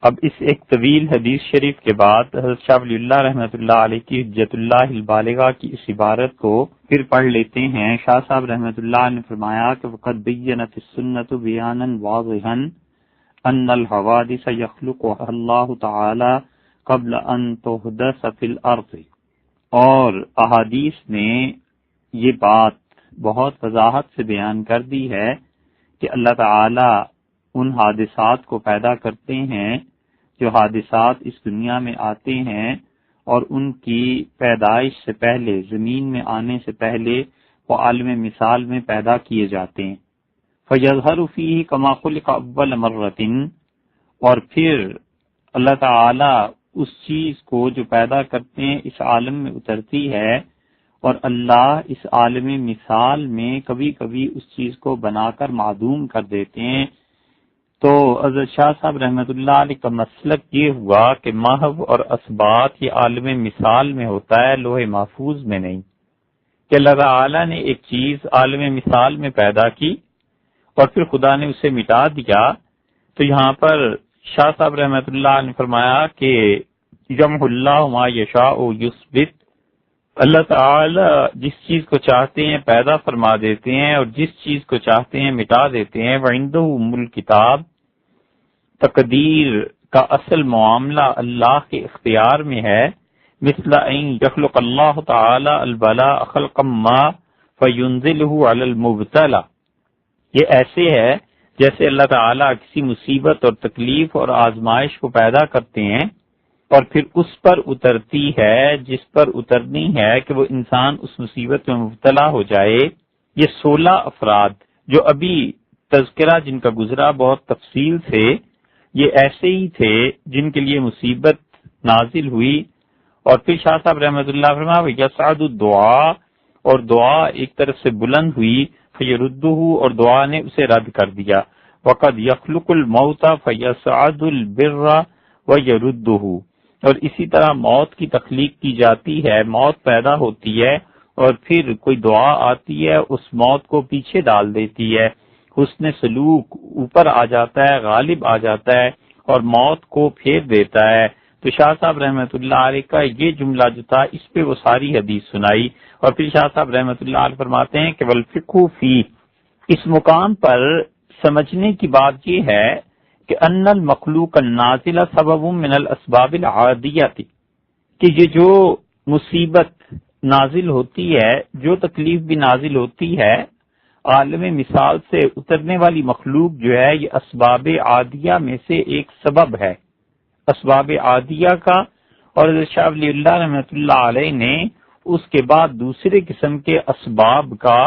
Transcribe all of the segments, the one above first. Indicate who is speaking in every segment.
Speaker 1: اب اس ایک طویل حدیث شریف کے بعد حضرت شاہ ولی اللہ رحمۃ اللہ علیہ کی حجت اللہ البالغہ کی اس عبارت کو پھر پڑھ لیتے ہیں۔ شاہ صاحب رحمۃ اللہ نے فرمایا کہ وقد بینت السنۃ بیانا واضحا ان الحوادث یخلقها اللہ تعالی قبل ان تحدث فی الارض، اور احادیث نے یہ بات بہت وضاحت سے بیان کر دی ہے کہ اللہ تعالی ان حادثات کو پیدا کرتے ہیں جو حادثات اس دنیا میں آتے ہیں، اور ان کی پیدائش سے پہلے، زمین میں آنے سے پہلے وہ عالم مثال میں پیدا کیے جاتے ہیں۔ فَيَظْهَرُ فِيهِ كَمَا خُلِقَ أَوَّلَ مَرَّةٍ، اور پھر اللہ تعالی اس چیز کو جو پیدا کرتے ہیں اس عالم میں اترتی ہے، اور اللہ اس عالم مثال میں کبھی کبھی اس چیز کو بنا کر معدوم کر دیتے ہیں۔ تو حضرت شاہ صاحب رحمۃ اللہ علیہ کا مسلک یہ ہوا کہ محو اور اثبات یہ عالم مثال میں ہوتا ہے، لوح محفوظ میں نہیں، کہ اللہ تعالی نے ایک چیز عالم مثال میں پیدا کی اور پھر خدا نے اسے مٹا دیا۔ تو یہاں پر شاہ صاحب رحمۃ اللہ نے فرمایا کہ یمحو اللہ ما یشاء یثبت، اللہ تعالی جس چیز کو چاہتے ہیں پیدا فرما دیتے ہیں اور جس چیز کو چاہتے ہیں مٹا دیتے ہیں۔ وعنده ام الکتاب، تقدیر کا اصل معاملہ اللہ کے اختیار میں ہے۔ مثل ان یخلق اللہ تعالی البلاء خلقا ما فینزلہ علی المبتلی، یہ ایسے ہے جیسے اللہ تعالی کسی مصیبت اور تکلیف اور آزمائش کو پیدا کرتے ہیں اور پھر اس پر اترتی ہے جس پر اترنی ہے کہ وہ انسان اس مصیبت میں مبتلا ہو جائے۔ یہ 16 افراد جو ابھی تذکرہ جن کا گزرا بہت تفصیل سے، یہ ایسے ہی تھے جن کے لیے مصیبت نازل ہوئی، اور پھر شاہ صاحب رحمۃ اللہ فرمایا یصعد الدعاء، اور دعا ایک طرف سے بلند ہوئی، فیردہ، اور دعا نے اسے رد کر دیا۔ وقد یخلق الموت فیصعد البر ویردہ، اور اسی طرح موت کی تخلیق کی جاتی ہے، موت پیدا ہوتی ہے اور پھر کوئی دعا آتی ہے اس موت کو پیچھے ڈال دیتی ہے، حسن سلوک اوپر آ جاتا ہے، غالب آ جاتا ہے اور موت کو پھیر دیتا ہے۔ تو شاہ صاحب رحمۃ اللہ علیہ کا یہ جملہ جو تھا اس پہ وہ ساری حدیث سنائی، اور پھر شاہ صاحب رحمۃ اللہ علیہ فرماتے ہیں کہ والفقہ فی، اس مقام پر سمجھنے کی بات یہ ہے کہ ان المخلوق النازل سبب من الاسباب العادیہ، کہ یہ جو مصیبت نازل ہوتی ہے، جو تکلیف بھی نازل ہوتی ہے، عالم مثال سے اترنے والی مخلوق جو ہے یہ اسباب عادیہ میں سے ایک سبب ہے، اسباب عادیہ کا۔ اور شاہ ولی اللہ رحمۃ اللہ علیہ نے اس کے بعد دوسرے قسم کے اسباب کا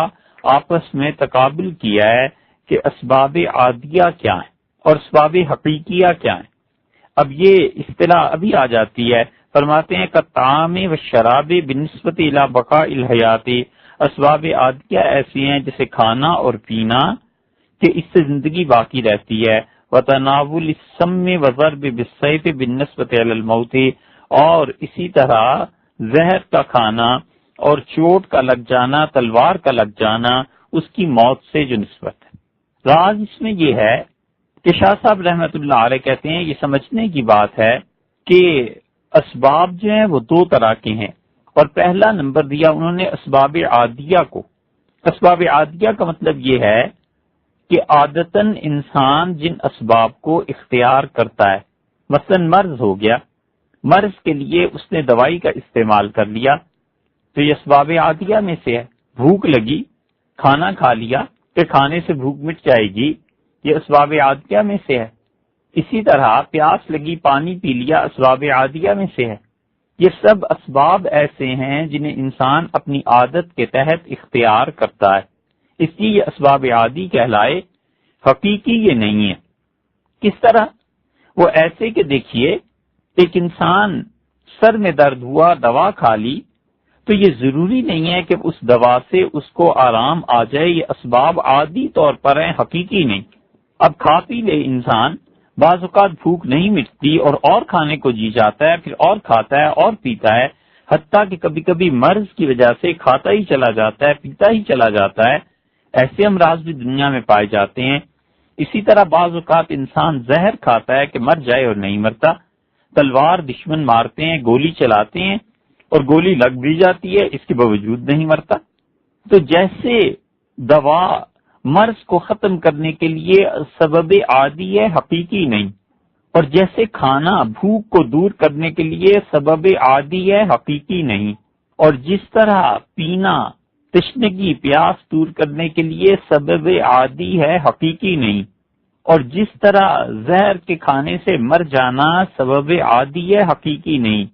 Speaker 1: آپس میں تقابل کیا ہے کہ اسباب عادیہ کیا ہیں اور اسباب حقیقیہ کیا ہیں۔ اب یہ اصطلاح ابھی آ جاتی ہے، فرماتے ہیں کہ طعام و شراب بنسبت الی بقاء الحیات، اسباب عادیہ ایسی ہیں جیسے کھانا اور پینا کہ اس سے زندگی باقی رہتی ہے۔ وتناول السم وضرب بالسیف بالنسبت الی الموت، اور اسی طرح زہر کا کھانا اور چوٹ کا لگ جانا، تلوار کا لگ جانا، اس کی موت سے جو نسبت ہے۔ راز اس میں یہ ہے کہ شاہ صاحب رحمۃ اللہ علیہ کہتے ہیں یہ سمجھنے کی بات ہے کہ اسباب جو ہیں وہ 2 طرح کے ہیں، اور پہلا نمبر دیا انہوں نے اسباب عادیہ کو۔ اسباب عادیہ کا مطلب یہ ہے کہ عادتاً انسان جن اسباب کو اختیار کرتا ہے، مثلا مرض ہو گیا، مرض کے لیے اس نے دوائی کا استعمال کر لیا، تو یہ اسباب عادیہ میں سے ہے۔ بھوک لگی، کھانا کھا لیا کہ کھانے سے بھوک مٹ جائے گی، یہ اسباب عادیہ میں سے ہے۔ اسی طرح پیاس لگی، پانی پی لیا، اسباب عادیہ میں سے ہے۔ یہ سب اسباب ایسے ہیں جنہیں انسان اپنی عادت کے تحت اختیار کرتا ہے، اس لیے یہ اسباب عادی کہلائے، حقیقی یہ نہیں ہے۔ کس طرح؟ وہ ایسے کہ دیکھیے ایک انسان سر میں درد ہوا، دوا کھا لی، تو یہ ضروری نہیں ہے کہ اس دوا سے اس کو آرام آ جائے، یہ اسباب عادی طور پر ہیں، حقیقی نہیں۔ اب کھا پی لے انسان، بعض اوقات بھوک نہیں مٹتی اور کھانے کو جی جاتا ہے، پھر اور کھاتا ہے اور پیتا ہے، حتیٰ کہ کبھی کبھی مرض کی وجہ سے کھاتا ہی چلا جاتا ہے، پیتا ہی چلا جاتا ہے۔ ایسے امراض بھی دنیا میں پائے جاتے ہیں۔ اسی طرح بعض اوقات انسان زہر کھاتا ہے کہ مر جائے اور نہیں مرتا، تلوار دشمن مارتے ہیں، گولی چلاتے ہیں اور گولی لگ بھی جاتی ہے، اس کے باوجود نہیں مرتا۔ تو جیسے دوا مرض کو ختم کرنے کے لیے سبب عادی ہے، حقیقی نہیں، اور جیسے کھانا بھوک کو دور کرنے کے لیے سبب عادی ہے، حقیقی نہیں، اور جس طرح پینا تشنگی پیاس دور کرنے کے لیے سبب عادی ہے، حقیقی نہیں، اور جس طرح زہر کے کھانے سے مر جانا سبب عادی ہے، حقیقی نہیں،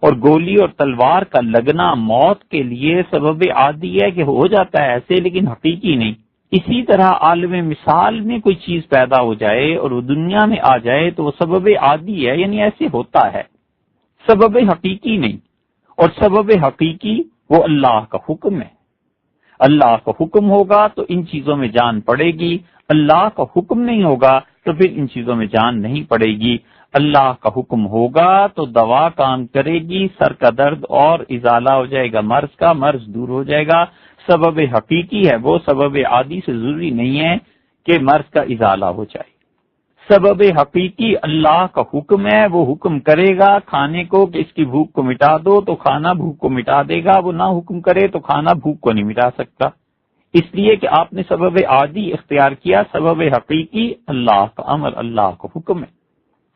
Speaker 1: اور گولی اور تلوار کا لگنا موت کے لیے سبب عادی ہے کہ ہو جاتا ہے ایسے، لیکن حقیقی نہیں۔ اسی طرح عالم مثال میں کوئی چیز پیدا ہو جائے اور وہ دنیا میں آ جائے تو وہ سبب عادی ہے، یعنی ایسے ہوتا ہے، سبب حقیقی نہیں۔ اور سبب حقیقی وہ اللہ کا حکم ہے۔ اللہ کا حکم ہوگا تو ان چیزوں میں جان پڑے گی، اللہ کا حکم نہیں ہوگا تو پھر ان چیزوں میں جان نہیں پڑے گی۔ اللہ کا حکم ہوگا تو دوا کام کرے گی، سر کا درد اور ازالہ ہو جائے گا، مرض دور ہو جائے گا۔ سبب حقیقی ہے وہ، سبب عادی سے ضروری نہیں ہے کہ مرض کا ازالہ ہو جائے۔ سبب حقیقی اللہ کا حکم ہے، وہ حکم کرے گا کھانے کو کہ اس کی بھوک کو مٹا دو تو کھانا بھوک کو مٹا دے گا، وہ نہ حکم کرے تو کھانا بھوک کو نہیں مٹا سکتا، اس لیے کہ آپ نے سبب عادی اختیار کیا، سبب حقیقی اللہ کا امر، اللہ کا حکم ہے۔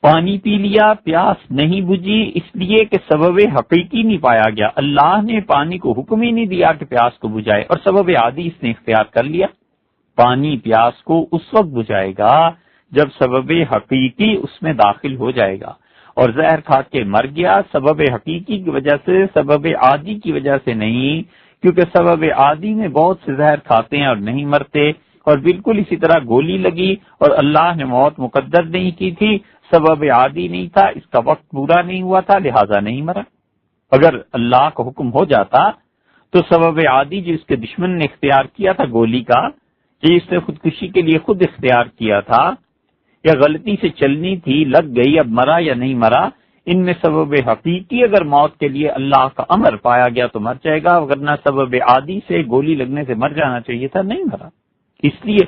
Speaker 1: پانی پی لیا، پیاس نہیں بجھی، اس لیے کہ سبب حقیقی نہیں پایا گیا، اللہ نے پانی کو حکم ہی نہیں دیا کہ پیاس کو بجھائے، اور سبب عادی اس نے اختیار کر لیا۔ پانی پیاس کو اس وقت بجھائے گا جب سبب حقیقی اس میں داخل ہو جائے گا، اور زہر کھا کے مر گیا سبب حقیقی کی وجہ سے، سبب عادی کی وجہ سے نہیں، کیونکہ سبب عادی میں بہت سے زہر کھاتے ہیں اور نہیں مرتے، اور بالکل اسی طرح گولی لگی اور اللہ نے موت مقدر نہیں کی تھی، سبب عادی نہیں تھا، اس کا وقت پورا نہیں ہوا تھا، لہذا نہیں مرا۔ اگر اللہ کا حکم ہو جاتا تو سبب عادی جو اس کے دشمن نے اختیار کیا تھا گولی کا، کہ اس نے خودکشی کے لیے خود اختیار کیا تھا یا غلطی سے چلنی تھی لگ گئی، اب مرا یا نہیں مرا، ان میں سبب حقیقی اگر موت کے لیے اللہ کا امر پایا گیا تو مر جائے گا، ورنہ سبب عادی سے گولی لگنے سے مر جانا چاہیے تھا، نہیں مرا۔ اس لیے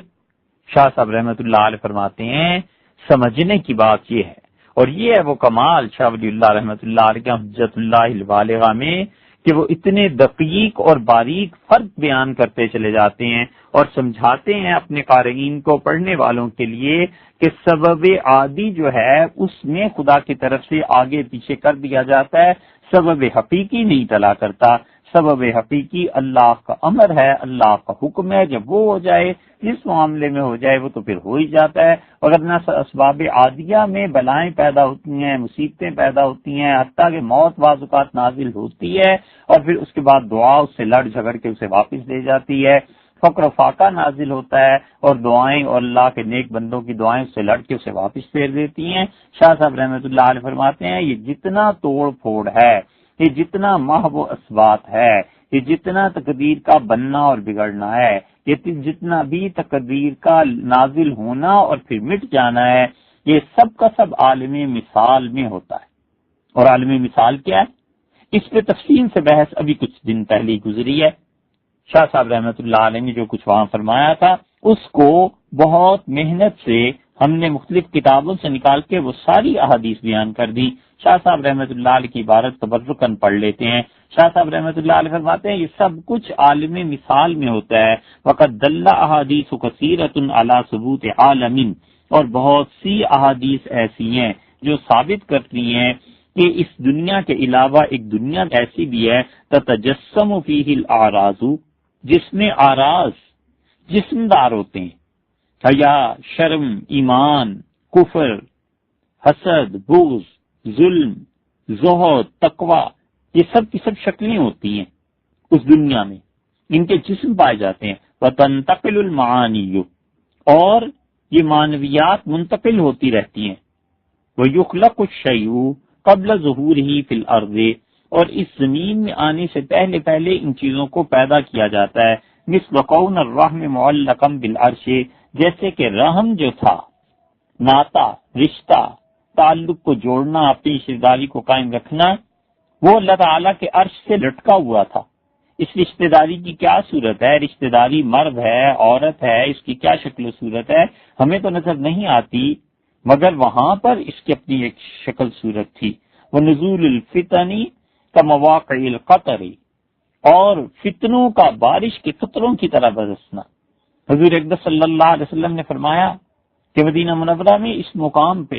Speaker 1: شاہ صاحب رحمۃ اللہ علیہ فرماتے ہیں سمجھنے کی بات یہ ہے، اور یہ ہے وہ کمال شاہ ولی اللہ رحمۃ اللہ علیہ کے حجت اللہ البالغہ میں، کہ وہ اتنے دقیق اور باریک فرق بیان کرتے چلے جاتے ہیں اور سمجھاتے ہیں اپنے قارئین کو، پڑھنے والوں کے لیے، کہ سبب عادی جو ہے اس میں خدا کی طرف سے آگے پیچھے کر دیا جاتا ہے، سبب حقیقی نہیں ٹلا کرتا، سبب حقیقی اللہ کا امر ہے، اللہ کا حکم ہے، جب وہ ہو جائے جس معاملے میں ہو جائے وہ تو پھر ہو ہی جاتا ہے، ورنہ اسباب عادیہ میں بلائیں پیدا ہوتی ہیں، مصیبتیں پیدا ہوتی ہیں، حتیٰ کہ موت بعض اوقات نازل ہوتی ہے اور پھر اس کے بعد دعا اس سے لڑ جھگڑ کے اسے واپس لے جاتی ہے، فقر و فاقہ نازل ہوتا ہے اور دعائیں اور اللہ کے نیک بندوں کی دعائیں اس سے لڑ کے اسے واپس پھیر دیتی ہیں۔ شاہ صاحب رحمۃ اللہ علیہ فرماتے ہیں یہ جتنا توڑ پھوڑ ہے، یہ جتنا محو و اثبات ہے، یہ جتنا تقدیر کا بننا اور بگڑنا ہے، یہ جتنا بھی تقدیر کا نازل ہونا اور پھر مٹ جانا ہے، یہ سب کا سب عالم مثال میں ہوتا ہے۔ اور عالم مثال کیا ہے؟ اس پہ تفصیل سے بحث ابھی کچھ دن پہلے گزری ہے۔ شاہ صاحب رحمۃ اللہ علیہ نے جو کچھ وہاں فرمایا تھا اس کو بہت محنت سے ہم نے مختلف کتابوں سے نکال کے وہ ساری احادیث بیان کر دی۔ شاہ صاحب رحمۃ اللہ علیہ کی عبارت تبرکن پڑھ لیتے ہیں۔ شاہ صاحب رحمۃ اللہ علیہ فرماتے ہیں یہ سب کچھ عالم مثال میں ہوتا ہے۔ وقد دل احادیث کثیرۃ علی ثبوت عالم، اور بہت سی احادیث ایسی ہیں جو ثابت کرتی ہیں کہ اس دنیا کے علاوہ ایک دنیا ایسی بھی ہے تتجسم فیہ الاعراض، جس میں اعراض جسمدار ہوتے ہیں، حیا، شرم، ایمان، کفر، حسد، بغض، ظلم، زہد، تقوی، یہ سب کی سب شکلیں ہوتی ہیں اس دنیا میں، ان کے جسم پائے جاتے ہیں۔ وتنتقل المعانی، اور یہ معنویات منتقل ہوتی رہتی ہیں۔ ویخلق الشیء قبل ظہورہ فی الارض، اور اس زمین میں آنے سے پہلے پہلے ان چیزوں کو پیدا کیا جاتا ہے۔ مثل کون الرحم معلقا بالعرش، جیسے کہ رحم جو تھا، ناتا، رشتہ، تعلق کو جوڑنا، اپنی رشتہ داری کو قائم رکھنا، وہ اللہ تعالیٰ کے عرش سے لٹکا ہوا تھا، اس رشتہ داری کی کیا صورت ہے، رشتہ داری مرد ہے عورت ہے، اس کی کیا شکل و صورت ہے، ہمیں تو نظر نہیں آتی، مگر وہاں پر اس کی اپنی ایک شکل صورت تھی۔ وَنُزُولُ الْفِتَنِ كَمَوَاقِعِ الْقَطَرِ، اور فتنوں کا بارش کے قطروں کی طرح برسنا۔ حضور اقدس صلی اللہ علیہ وسلم نے فرمایا کہ مدینہ منورہ میں اس مقام پہ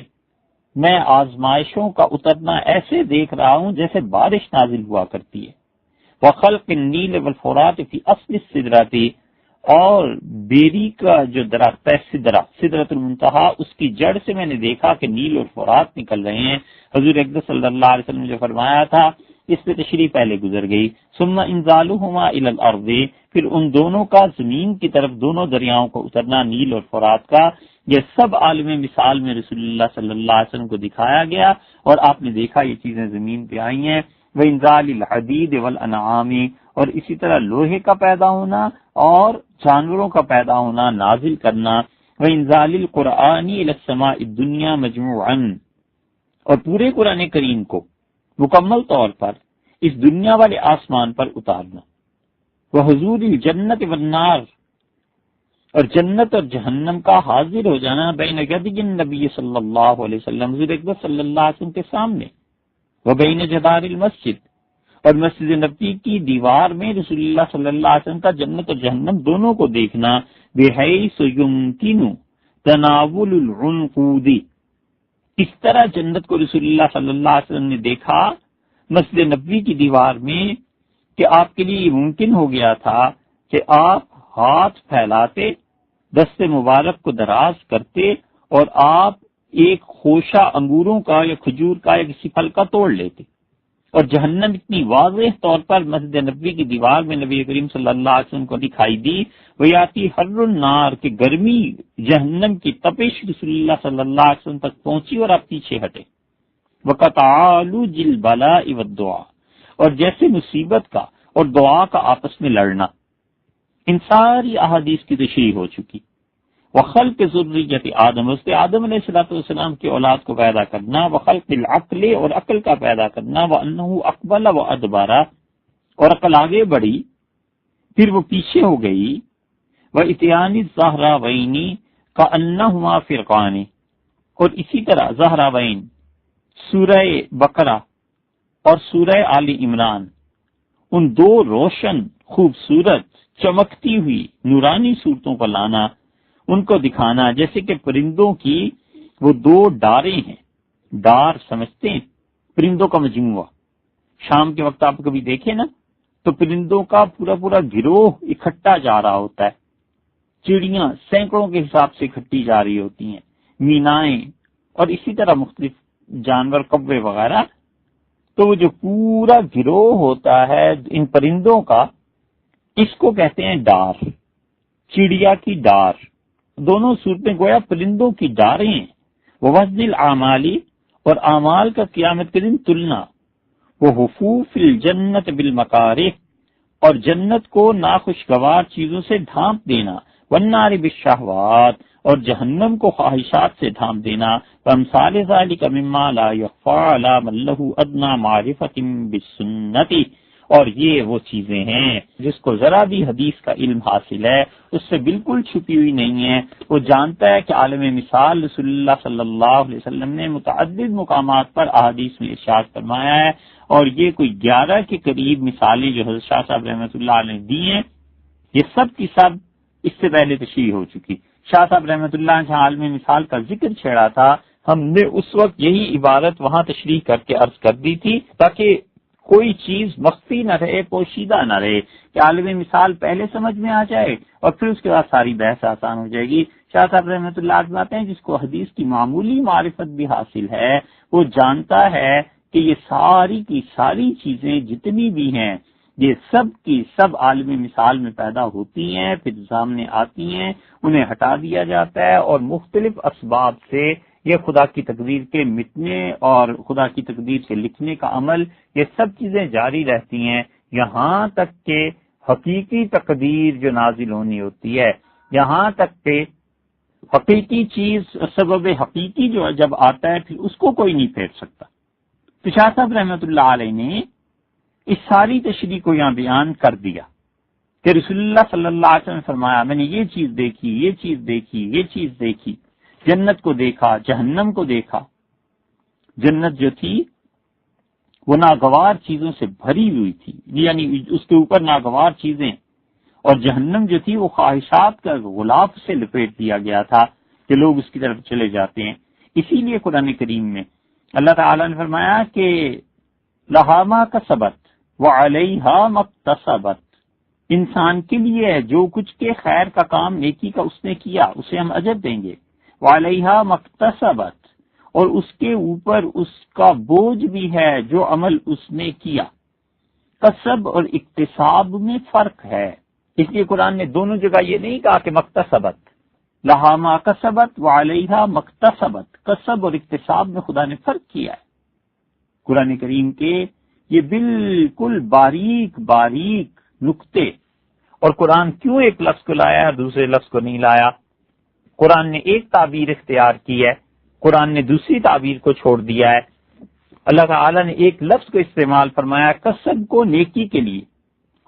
Speaker 1: میں آزمائشوں کا اترنا ایسے دیکھ رہا ہوں جیسے بارش نازل ہوا کرتی ہے۔ وَخَلْقِ النِّيلِ وَالْفُرَاتِ فِي أَصْلِ السِّدْرَةِ، اور بیری کا جو درخت ہے سدرۃ المنتہا، اس کی جڑ سے میں نے دیکھا کہ نیل اور فرات نکل رہے ہیں۔ حضور اقدس صلی اللہ علیہ وسلم نے جو فرمایا تھا اس پہ تشریح پہلے گزر گئی۔ ثم انزالهما الى الارض، پھر ان دونوں کا زمین کی طرف دونوں دریاؤں کو اترنا نیل اور فرات کا، یہ سب عالم مثال میں رسول اللہ صلی اللہ علیہ وسلم کو دکھایا گیا، اور آپ نے دیکھا یہ چیزیں زمین پہ آئی ہیں۔ وانزال الحدید والانعام، اور اسی طرح لوہے کا پیدا ہونا اور جانوروں کا پیدا ہونا نازل کرنا۔ وانزال القرآن الى السماء الدنیا مجموعا، اور پورے قرآن کریم کو مکمل طور پر اس دنیا والے آسمان پر اتارنا۔ وحضور الجنت والنار، اور جنت اور جہنم کا حاضر ہو جانا بین یدی النبی صلی اللہ علیہ وسلم، حضور اکبر صلی اللہ علیہ وسلم کے سامنے، وبین جدار المسجد، اور مسجد نبوی کی دیوار میں رسول اللہ صلی اللہ علیہ وسلم کا جنت اور جہنم دونوں کو دیکھنا۔ بحیث یمکن تناول العنقود، اس طرح جنت کو رسول اللہ صلی اللہ علیہ وسلم نے دیکھا مسجد نبوی کی دیوار میں کہ آپ کے لیے یہ ممکن ہو گیا تھا کہ آپ ہاتھ پھیلاتے، دست مبارک کو دراز کرتے، اور آپ ایک خوشہ انگوروں کا یا کھجور کا یا کسی پھل کا توڑ لیتے، اور جہنم اتنی واضح طور پر مسجد نبوی کی دیوار میں نبی کریم صلی اللہ علیہ وسلم کو دکھائی دی۔ ویاتی حر النار، کہ گرمی جہنم کی تپش رسول اللہ صلی اللہ علیہ وسلم تک پہنچی اور آپ پیچھے ہٹے۔ وَقَتَعَالُجِ الْبَلَاءِ وَالدُّعَاءِ، اور جیسے مصیبت کا اور دعا کا آپس میں لڑنا، ان ساری احادیث کی تشریح ہو چکی۔ وخلق ذریت آدم، اس کے آدم علیہ السلام کی اولاد کو پیدا کرنا۔ وخلق العقل، اور عقل کا پیدا کرنا۔ وانہ اقبل وادبر، اور عقل آگے بڑھی پھر وہ پیچھے ہو گئی۔ واتیان الزہراوین کانہما فرقان، اور اسی طرح زہراوین سورہ بقرہ اور سورہ آل عمران، ان دو روشن خوبصورت چمکتی ہوئی نورانی صورتوں کو لانا، ان کو دکھانا، جیسے کہ پرندوں کی وہ دو ڈاریں ہیں، ڈار سمجھتے ہیں پرندوں کا مجموعہ، شام کے وقت آپ کبھی دیکھیں نا تو پرندوں کا پورا پورا گروہ اکٹھا جا رہا ہوتا ہے، چڑیاں سینکڑوں کے حساب سے اکٹھی جا رہی ہوتی ہیں، مینائیں اور اسی طرح مختلف جانور کوے وغیرہ، تو وہ جو پورا گروہ ہوتا ہے ان پرندوں کا، اس کو کہتے ہیں ڈار، چڑیا کی ڈار، دونوں صورتیں گویا پرندوں کی ڈاریں ہیں۔ وہ وزن العمالی، اور اعمال کا قیامت کے دن تلنا۔ وہ حفوف الجنت بالمکارہ، اور جنت کو ناخوشگوار چیزوں سے ڈھانپ دینا۔ والنار بالشہوات، اور جہنم کو خواہشات سے ڈھانپ دینا۔ وامثال ذلک مما لا یخفی علی من لہ ادنی معرفۃ بالسنۃ، اور یہ وہ چیزیں ہیں جس کو ذرا بھی حدیث کا علم حاصل ہے اس سے بالکل چھپی ہوئی نہیں ہے۔ وہ جانتا ہے کہ عالم مثال رسول اللہ صلی اللہ علیہ وسلم نے متعدد مقامات پر احادیث میں ارشاد فرمایا ہے، اور یہ کوئی 11 کے قریب مثالیں جو حضرت شاہ صاحب رحمۃ اللہ علیہ نے دی ہیں، یہ سب کی سب اس سے پہلے تشریح ہو چکی۔ شاہ صاحب رحمۃ اللہ نے جہاں عالم مثال کا ذکر چھیڑا تھا، ہم نے اس وقت یہی عبارت وہاں تشریح کر کے عرض کر دی تھی تاکہ کوئی چیز مخفی نہ رہے، پوشیدہ نہ رہے، کہ عالم مثال پہلے سمجھ میں آ جائے اور پھر اس کے بعد ساری بحث آسان ہو جائے گی۔ شاہ صاحب رحمۃ اللہ آتے ہیں جس کو حدیث کی معمولی معرفت بھی حاصل ہے، وہ جانتا ہے کہ یہ ساری کی ساری چیزیں جتنی بھی ہیں یہ سب کی سب عالم مثال میں پیدا ہوتی ہیں، پھر سامنے آتی ہیں، انہیں ہٹا دیا جاتا ہے، اور مختلف اسباب سے یہ خدا کی تقدیر کے مٹنے اور خدا کی تقدیر سے لکھنے کا عمل، یہ سب چیزیں جاری رہتی ہیں یہاں تک کہ حقیقی تقدیر جو نازل ہونی ہوتی ہے، یہاں تک کہ حقیقی چیز سبب حقیقی جو جب آتا ہے پھر اس کو کوئی نہیں پھیر سکتا۔ تو شاہ صاحب رحمۃ اللہ علیہ نے اس ساری تشریح کو یہاں بیان کر دیا کہ رسول اللہ صلی اللہ علیہ وسلم نے فرمایا میں نے یہ چیز دیکھی، یہ چیز دیکھی، یہ چیز دیکھی، جنت کو دیکھا، جہنم کو دیکھا۔ جنت جو تھی وہ ناگوار چیزوں سے بھری ہوئی تھی، یعنی اس کے اوپر ناگوار چیزیں، اور جہنم جو تھی وہ خواہشات کا غلاف سے لپیٹ دیا گیا تھا کہ لوگ اس کی طرف چلے جاتے ہیں۔ اسی لیے قرآن کریم میں اللہ تعالیٰ نے فرمایا کہ لہا ما کسبت وعلیہا مکتسبت، انسان کے لیے ہے جو کچھ کے خیر کا کام نیکی کا اس نے کیا اسے ہم اجر دیں گے، وعلیہا مکتسبت، اور اس کے اوپر اس کا بوجھ بھی ہے جو عمل اس نے کیا۔ کسب اور اکتساب میں فرق ہے، اس لیے قرآن نے دونوں جگہ یہ نہیں کہا کہ مکتسبت، لہا ما کسبت وعلیہا مکتسبت، کسب اور اکتساب میں خدا نے فرق کیا ہے۔ قرآن کریم کے یہ بالکل باریک باریک نقطے، اور قرآن کیوں ایک لفظ کو لایا اور دوسرے لفظ کو نہیں لایا؟ قرآن نے ایک تعبیر اختیار کی ہے، قرآن نے دوسری تعبیر کو چھوڑ دیا ہے۔ اللہ تعالیٰ نے ایک لفظ کو استعمال فرمایا کسب کو نیکی کے لیے،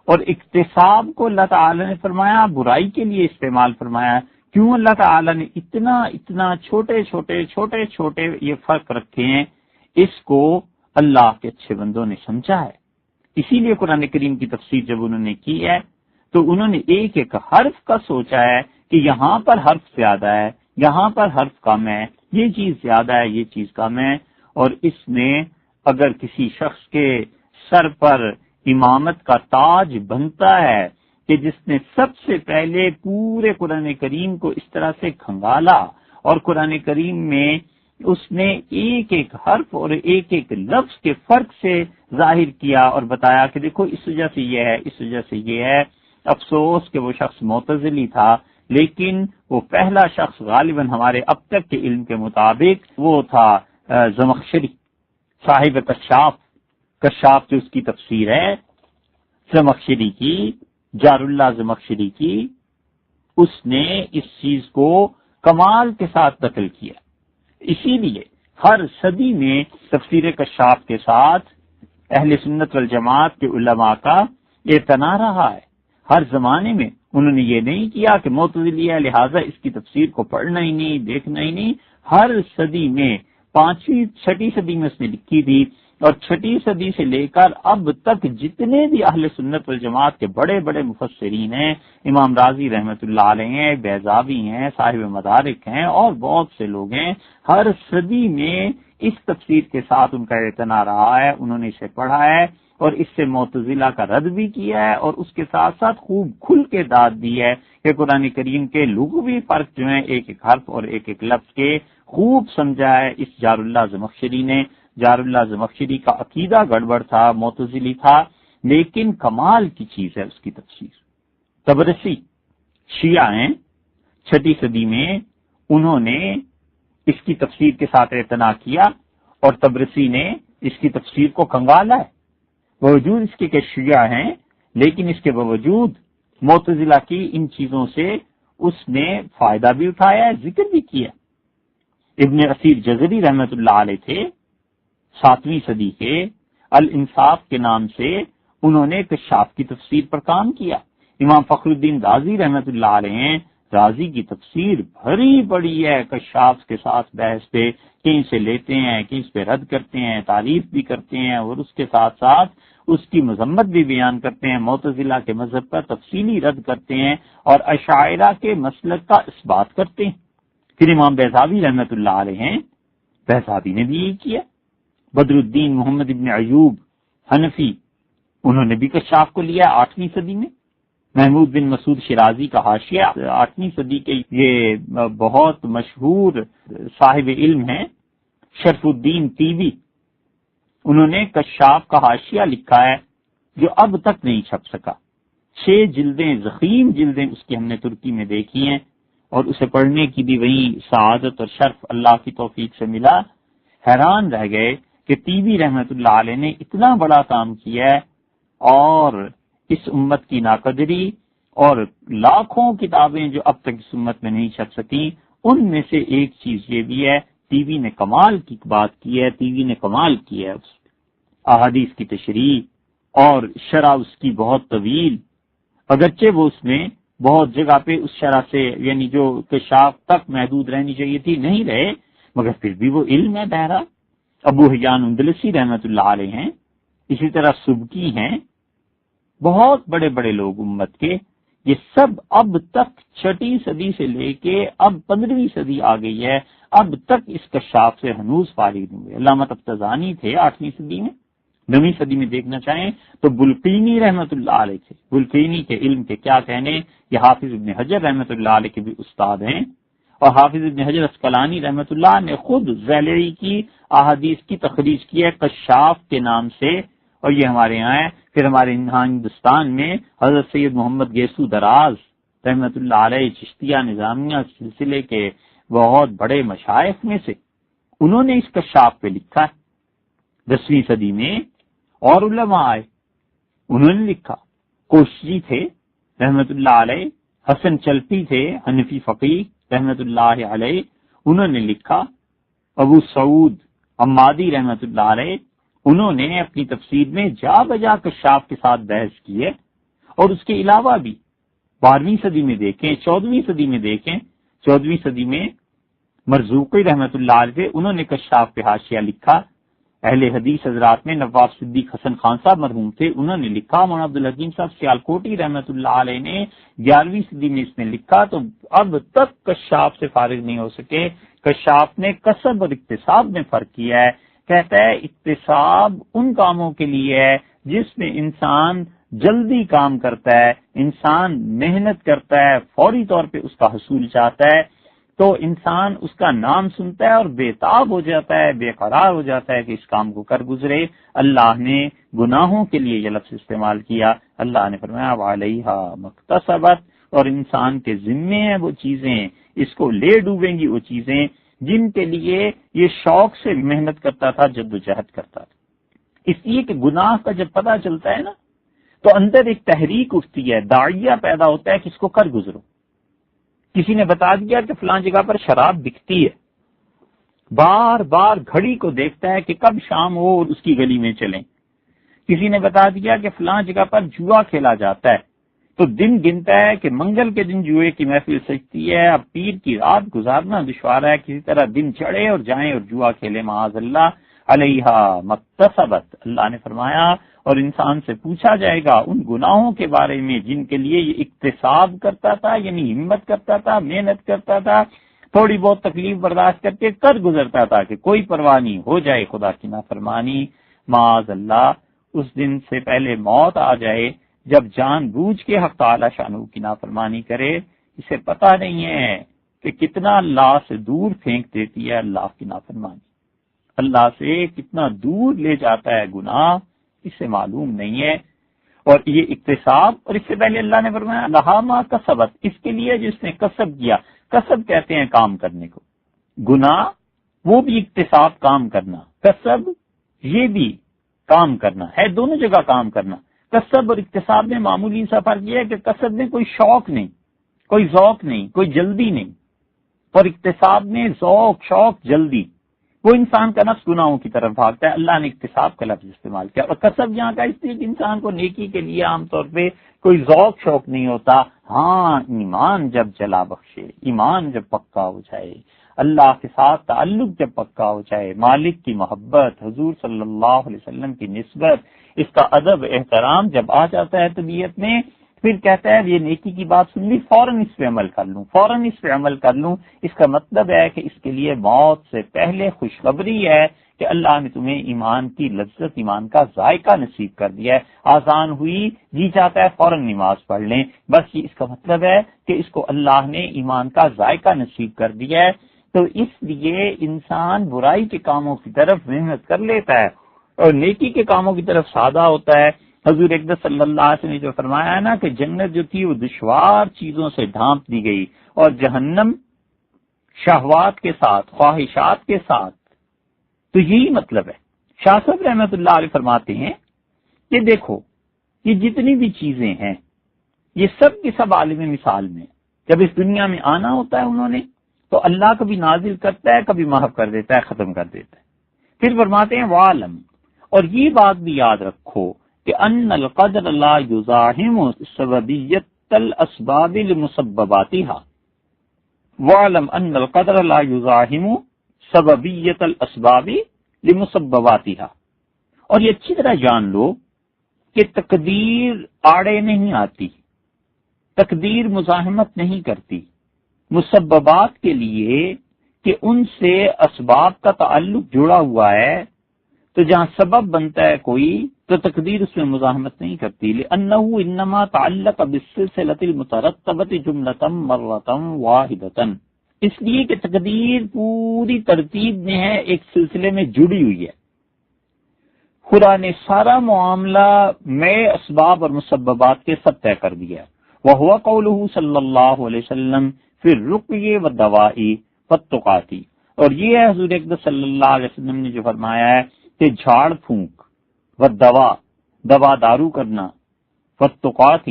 Speaker 1: اور اکتساب کو اللہ تعالیٰ نے فرمایا برائی کے لیے استعمال فرمایا۔ کیوں اللہ تعالیٰ نے اتنا چھوٹے چھوٹے یہ فرق رکھے ہیں؟ اس کو اللہ کے اچھے بندوں نے سمجھا ہے۔ اسی لیے قرآن کریم کی تفسیر جب انہوں نے کی ہے تو انہوں نے ایک ایک حرف کا سوچا ہے کہ یہاں پر حرف زیادہ ہے، یہاں پر حرف کم ہے، یہ چیز زیادہ ہے، یہ چیز کم ہے۔ اور اس میں اگر کسی شخص کے سر پر امامت کا تاج بنتا ہے کہ جس نے سب سے پہلے پورے قرآن کریم کو اس طرح سے کھنگالا اور قرآن کریم میں اس نے ایک ایک حرف اور ایک ایک لفظ کے فرق سے ظاہر کیا اور بتایا کہ دیکھو اس وجہ سے یہ ہے، اس وجہ سے یہ ہے۔ افسوس کہ وہ شخص معتزلی تھا، لیکن وہ پہلا شخص غالباً ہمارے اب تک کے علم کے مطابق وہ تھا زمخشری، صاحب کشاف جو اس کی تفسیر ہے زمخشری کی، جار اللہ زمخشری کی، اس نے اس چیز کو کمال کے ساتھ نقل کیا۔ اسی لیے ہر صدی میں تفسیر کشاف کے ساتھ اہل سنت والجماعت کے علماء کا اعتنا رہا ہے۔ ہر زمانے میں انہوں نے یہ نہیں کیا کہ معتزلی ہے لہٰذا اس کی تفسیر کو پڑھنا ہی نہیں، دیکھنا ہی نہیں۔ ہر صدی میں 5ویں 6ٹی صدی میں اس نے لکھی تھی، اور 6ٹی صدی سے لے کر اب تک جتنے بھی اہل سنت والجماعت کے بڑے بڑے مفسرین ہیں، امام رازی رحمۃ اللہ علیہ ہیں، بیضاوی ہیں، صاحب مدارک ہیں، اور بہت سے لوگ ہیں، ہر صدی میں اس تفسیر کے ساتھ ان کا اعتنا رہا ہے، انہوں نے اسے پڑھا ہے اور اس سے معتزلہ کا رد بھی کیا ہے، اور اس کے ساتھ ساتھ خوب کھل کے داد دی ہے کہ قرآن کریم کے لغوی فرق جو ہیں ایک ایک حرف اور ایک ایک لفظ کے خوب سمجھا ہے اس جار اللہ زمخشری نے۔ جار اللہ زمخشری کا عقیدہ گڑبڑ تھا، معتزلی تھا، لیکن کمال کی چیز ہے اس کی تفسیر۔ طبرسی شیعہ ہیں، 6ٹی صدی میں انہوں نے اس کی تفسیر کے ساتھ اعتنا کیا اور طبرسی نے اس کی تفسیر کو کنگالا ہے۔ باوجود اس کے کہ شیعہ ہیں، لیکن اس کے باوجود معتزلہ کی ان چیزوں سے اس نے فائدہ بھی اٹھایا ہے، ذکر بھی کیا۔ ابن اسیر جزری رحمۃ اللہ علیہ تھے، 7ویں صدی کے، الانصاف کے نام سے انہوں نے کشاف کی تفسیر پر کام کیا۔ امام فخر الدین رازی رحمۃ اللہ علیہ ہیں، رازی کی تفسیر بھری پڑی ہے کشاف کے ساتھ بحث پہ، کہیں سے لیتے ہیں، کہیں پہ رد کرتے ہیں، تعریف بھی کرتے ہیں، اور اس کے ساتھ ساتھ اس کی مذمت بھی بیان کرتے ہیں، معتزلہ کے مذہب کا تفصیلی رد کرتے ہیں اور اشاعرہ کے مسلک کا اس بات کرتے ہیں۔ پھر امام بیضاوی رحمۃ اللہ علیہ ہیں، بیضاوی نے بھی یہی کیا۔ بدر الدین محمد ابن ایوب حنفی، انہوں نے بھی کشاف کو لیا 8ویں صدی میں۔ محمود بن مسعود شیرازی کا حاشیہ 8ویں صدی کے یہ بہت مشہور صاحب علم ہیں، شرف الدین تیوی، انہوں نے کشاف کا حاشیہ لکھا ہے جو اب تک نہیں چھپ سکا۔ 6 جلدیں، ضخیم جلدیں اس کی ہم نے ترکی میں دیکھی ہیں، اور اسے پڑھنے کی بھی وہی سعادت اور شرف اللہ کی توفیق سے ملا۔ حیران رہ گئے کہ تیوی رحمت اللہ علیہ نے اتنا بڑا کام کیا ہے، اور اس امت کی ناقدری اور لاکھوں کتابیں جو اب تک اس امت میں نہیں چھپ سکیں، ان میں سے ایک چیز یہ بھی ہے، تیوی نے کمال کی بات کی ہے، تیوی نے کمال کیا ہے۔ احادیث کی تشریح، اور شرح اس کی بہت طویل، اگرچہ وہ اس میں بہت جگہ پہ اس شرح سے یعنی جو کشاف تک محدود رہنی چاہیے تھی نہیں رہے، مگر پھر بھی وہ علم ہے بہرا۔ ابو حیان اندلسی رحمۃ اللہ علیہ ہیں، اسی طرح سبکی ہیں، بہت بڑے بڑے لوگ امت کے، یہ سب اب تک 6 صدی سے لے کے اب 15ویں صدی آ گئی ہے، اب تک اس کشاف سے ہنوز فارغ نہیں ہوئے۔ علامہ تفتزانی تھے 8ویں صدی میں، 9ویں صدی میں دیکھنا چاہیں تو بلقینی رحمۃ اللہ علیہ تھے۔ بلقینی کے علم کے کیا کہنے، یہ حافظ ابن حجر رحمۃ اللہ علیہ کے بھی استاد ہیں، اور حافظ ابن حجر اسقلانی رحمۃ اللہ نے خود زیلعی کی احادیث کی تخریج کی ہے کشاف کے نام سے، اور یہ ہمارے یہاں ہے۔ پھر ہمارے یہاں ہندوستان میں حضرت سید محمد گیسو دراز رحمۃ اللہ علیہ چشتیہ نظامیہ سلسلے کے بہت بڑے مشائخ میں سے، انہوں نے اس کشاف پہ لکھا ہے 10ویں صدی میں، اور علماء آئے انہوں نے لکھا۔ کوشجی تھے رحمۃ اللہ علیہ، حسن چلپی تھے حنفی فقیہ رحمۃ اللہ علیہ، انہوں نے لکھا۔ ابو سعود عمادی رحمۃ اللہ علیہ، انہوں نے اپنی تفسیر میں جا بجا کشاف کے ساتھ بحث کی ہے، اور اس کے علاوہ بھی 12ویں صدی میں دیکھیں، 14ویں صدی میں دیکھیں، 14ویں صدی میں مرزوقی رحمۃ اللہ علیہ انہوں نے کشاف پہ حاشیہ لکھا۔ اہل حدیث حضرات میں نواب صدیق حسن خان صاحب مرحوم تھے، انہوں نے لکھا۔ مولانا عبدالحکیم صاحب سیالکوٹی رحمۃ اللہ علیہ نے 11ویں صدی میں اس نے لکھا، تو اب تک کشاف سے فارغ نہیں ہو سکے۔ کشاف نے کسب اور اکتساب میں فرق کیا ہے، کہتا ہے اکتساب ان کاموں کے لیے ہے جس میں انسان جلدی کام کرتا ہے، انسان محنت کرتا ہے، فوری طور پہ اس کا حصول چاہتا ہے، تو انسان اس کا نام سنتا ہے اور بےتاب ہو جاتا ہے، بے قرار ہو جاتا ہے کہ اس کام کو کر گزرے۔ اللہ نے گناہوں کے لیے یہ لفظ استعمال کیا، اللہ نے فرمایا وعلیہا مکتسبت، اور انسان کے ذمے ہیں وہ چیزیں، اس کو لے ڈوبیں گی وہ چیزیں جن کے لیے یہ شوق سے محنت کرتا تھا، جد و جہد کرتا تھا۔ اس لیے کہ گناہ کا جب پتہ چلتا ہے نا تو اندر ایک تحریک اٹھتی ہے، داعیہ پیدا ہوتا ہے کہ اس کو کر گزرو۔ کسی نے بتا دیا کہ فلاں جگہ پر شراب بکتی ہے، بار بار گھڑی کو دیکھتا ہے کہ کب شام ہو اور اس کی گلی میں چلیں۔ کسی نے بتا دیا کہ فلاں جگہ پر جوا کھیلا جاتا ہے، تو دن گنتا ہے کہ منگل کے دن جوئے کی محفل سجتی ہے، اب پیر کی رات گزارنا دشوار ہے، کسی طرح دن چڑھے اور جائیں اور جوا کھیلے، معاذ اللہ، علیہا مکتسبت، اللہ نے فرمایا، اور انسان سے پوچھا جائے گا ان گناہوں کے بارے میں جن کے لیے یہ اکتساب کرتا تھا، یعنی ہمت کرتا تھا، محنت کرتا تھا، تھوڑی بہت تکلیف برداشت کر کے کر گزرتا تھا کہ کوئی پرواہ نہیں، ہو جائے خدا کی نافرمانی، معاذ اللہ، اس دن سے پہلے موت آ جائے جب جان بوجھ کے حق تعالی شانہ کی نافرمانی کرے، اسے پتہ نہیں ہے کہ کتنا اللہ سے دور پھینک دیتی ہے اللہ کی نافرمانی، اللہ سے کتنا دور لے جاتا ہے گناہ، اسے معلوم نہیں ہے۔ اور یہ اکتساب، اور اس سے پہلے اللہ نے فرمایا لہا ما کسبت، اس کے لیے جس نے کسب کیا، کسب کہتے ہیں کام کرنے کو، گناہ وہ بھی اکتساب کام کرنا، کسب یہ بھی کام کرنا ہے، دونوں جگہ کام کرنا۔ کسب اور اکتساب میں معمولی سا فرق یہ ہے کہ کسب میں کوئی شوق نہیں، کوئی ذوق نہیں، کوئی جلدی نہیں، اور اکتساب میں ذوق، شوق، جلدی، وہ انسان کا نفس گناہوں کی طرف بھاگتا ہے۔ اللہ نے اکتساب کا لفظ استعمال کیا، اور کسب یہاں کا اس لیے کہ انسان کو نیکی کے لیے عام طور پہ کوئی ذوق شوق نہیں ہوتا، ہاں ایمان جب جلا بخشے، ایمان جب پکا ہو جائے، اللہ کے ساتھ تعلق جب پکا ہو جائے، مالک کی محبت، حضور صلی اللہ علیہ وسلم کی نسبت، اس کا ادب احترام جب آ جاتا ہے طبیعت میں، پھر کہتا ہے یہ نیکی کی بات سن لی، فوراً اس پہ عمل کر لوں، فوراً اس پہ عمل کر لوں۔ اس کا مطلب ہے کہ اس کے لیے موت سے پہلے خوشخبری ہے کہ اللہ نے تمہیں ایمان کی لذت، ایمان کا ذائقہ نصیب کر دیا ہے۔ آذان ہوئی، جی چاہتا ہے فوراً نماز پڑھ لیں، بس یہ اس کا مطلب ہے کہ اس کو اللہ نے ایمان کا ذائقہ نصیب کر دیا ہے۔ تو اس لیے انسان برائی کے کاموں کی طرف محنت کر لیتا ہے اور نیکی کے کاموں کی طرف سادہ ہوتا ہے۔ حضور اقدس صلی اللہ علیہ وسلم نے جو فرمایا ہے نا کہ جنت جو تھی وہ دشوار چیزوں سے ڈھانپ دی گئی، اور جہنم شہوات کے ساتھ، خواہشات کے ساتھ، تو یہی مطلب ہے۔ شاہ صاحب رحمۃ اللہ علیہ فرماتے ہیں کہ دیکھو یہ جتنی بھی چیزیں ہیں یہ سب کی سب عالم مثال میں، جب اس دنیا میں آنا ہوتا ہے انہوں نے تو اللہ کبھی نازل کرتا ہے، کبھی محو کر دیتا ہے، ختم کر دیتا ہے۔ پھر فرماتے ہیں وعلم، اور یہ بات بھی یاد رکھو کہ ان القدر لا یزاحم سببیت الاسباب لمسبباتها، وعلم ان القدر لا یزاحم سببیت الاسباب لمسبباتها، اور یہ اچھی طرح جان لو کہ تقدیر آڑے نہیں آتی، تقدیر مزاحمت نہیں کرتی مسببات کے لیے کہ ان سے اسباب کا تعلق جڑا ہوا ہے، تو جہاں سبب بنتا ہے کوئی تو تقدیر اس میں مزاحمت نہیں کرتی، لأنه انما تعلق بالسلسلة المترتبة جملة مرة واحدة، اس لیے کہ تقدیر پوری ترتیب میں ہے، ایک سلسلے میں جڑی ہوئی ہے۔ خدا نے سارا معاملہ میں اسباب اور مسببات کے سب طے کر دیا ہے۔ وَهُوَ قَوْلُهُ صلی اللہ علیہ وسلم فی الرقی والدواء والتقاۃ، اور یہ ہے حضور اقدس صلی اللہ علیہ وسلم نے جو فرمایا ہے کہ جھاڑ پھونک، دوا دارو کرنا، والتقاۃ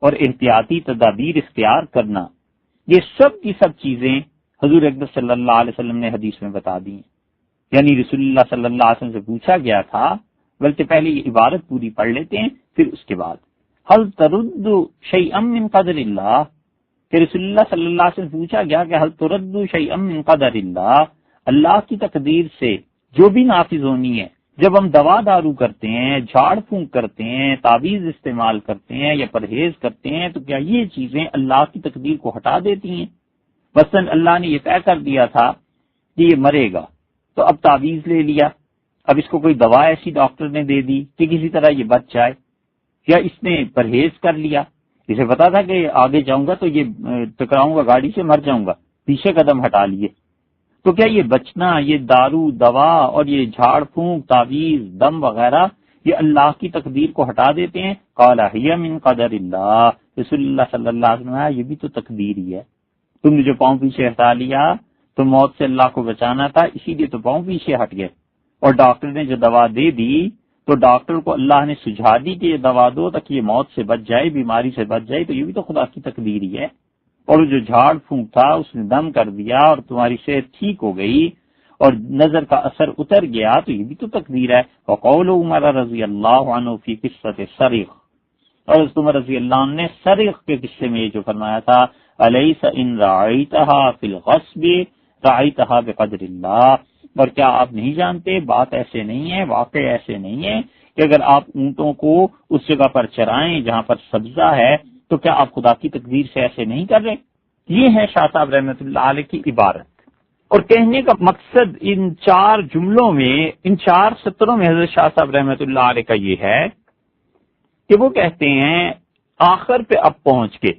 Speaker 1: اور احتیاطی تدابیر اختیار کرنا، یہ سب کی سب چیزیں حضور اقدس صلی اللہ علیہ وسلم نے حدیث میں بتا دی ہیں۔ یعنی رسول اللہ صلی اللہ علیہ وسلم سے پوچھا گیا تھا، بلکہ پہلے یہ عبارت پوری پڑھ لیتے ہیں پھر اس کے بعد، هل ترد شیئا من قدر اللہ، کہ رسول اللہ صلی اللہ علیہ وسلم پوچھا گیا کہ هل ترد شیئا من قدر اللہ، اللہ کی تقدیر سے جو بھی نافذ ہونی ہے، جب ہم دوا دارو کرتے ہیں، جھاڑ پھونک کرتے ہیں، تعویذ استعمال کرتے ہیں یا پرہیز کرتے ہیں، تو کیا یہ چیزیں اللہ کی تقدیر کو ہٹا دیتی ہیں؟ مثلا اللہ نے یہ طے کر دیا تھا کہ یہ مرے گا، تو اب تعویذ لے لیا، اب اس کو کوئی دوا ایسی ڈاکٹر نے دے دی کہ کسی طرح یہ بچ جائے، یا اس نے پرہیز کر لیا، اسے پتا تھا کہ آگے جاؤں گا تو یہ ٹکراؤں گا گاڑی سے، مر جاؤں گا، پیچھے قدم ہٹا لیے، تو کیا یہ بچنا، یہ دارو دوا اور یہ جھاڑ پھونک تعویذ دم وغیرہ یہ اللہ کی تقدیر کو ہٹا دیتے ہیں؟ قال ہی من قدر اللہ، رسول اللہ صلی اللہ علیہ وسلم یہ بھی تو تقدیر ہی ہے، تم نے جو پاؤں پیچھے ہٹا لیا تو موت سے اللہ کو بچانا تھا، اسی لیے تو پاؤں پیچھے ہٹ گئے، اور ڈاکٹر نے جو دوا دے دی تو ڈاکٹر کو اللہ نے سجھا دی کہ یہ دوا دو تاکہ یہ موت سے بچ جائے، بیماری سے بچ جائے، تو یہ بھی تو خدا کی تقدیر ہی ہے۔ اور جو جھاڑ پھونک تھا اس نے دم کر دیا اور تمہاری صحت ٹھیک ہو گئی اور نظر کا اثر اتر گیا، تو یہ بھی تو تقدیر ہے۔ وقول عمر رضی اللہ عنہ فی قصۃ سرغ، اور حضرت عمر رضی اللہ عنہ نے سرغ کے قصے میں یہ جو فرمایا تھا، الیس ان رعیتها فی الغصب رعیتها بقدر اللہ، اور کیا آپ نہیں جانتے، بات ایسے نہیں ہے، واقع ایسے نہیں ہے کہ اگر آپ اونٹوں کو اس جگہ پر چرائیں جہاں پر سبزہ ہے تو کیا آپ خدا کی تقدیر سے ایسے نہیں کر رہے؟ یہ ہے شاہ صاحب رحمۃ اللہ علیہ کی عبارت، اور کہنے کا مقصد ان چار جملوں میں، ان چار سطروں میں حضرت شاہ صاحب رحمۃ اللہ علیہ کا یہ ہے کہ وہ کہتے ہیں آخر پہ اب پہنچ کے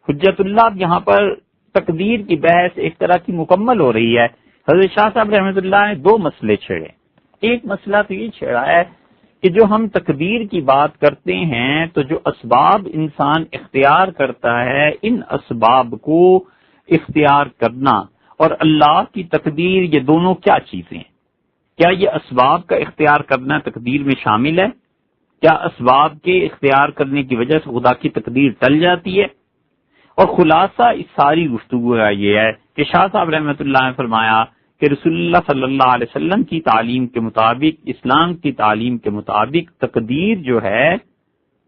Speaker 1: حجت اللہ یہاں پر تقدیر کی بحث ایک طرح کی مکمل ہو رہی ہے۔ حضرت شاہ صاحب رحمۃ اللہ نے دو مسئلے چھیڑے، ایک مسئلہ تو یہ چھیڑا ہے کہ جو ہم تقدیر کی بات کرتے ہیں تو جو اسباب انسان اختیار کرتا ہے، ان اسباب کو اختیار کرنا اور اللہ کی تقدیر، یہ دونوں کیا چیزیں ہیں؟ کیا یہ اسباب کا اختیار کرنا تقدیر میں شامل ہے؟ کیا اسباب کے اختیار کرنے کی وجہ سے خدا کی تقدیر ٹل جاتی ہے؟ اور خلاصہ اس ساری گفتگو کا یہ ہے کہ شاہ صاحب رحمۃ اللہ نے فرمایا کہ رسول اللہ صلی اللہ علیہ وسلم کی تعلیم کے مطابق، اسلام کی تعلیم کے مطابق تقدیر جو ہے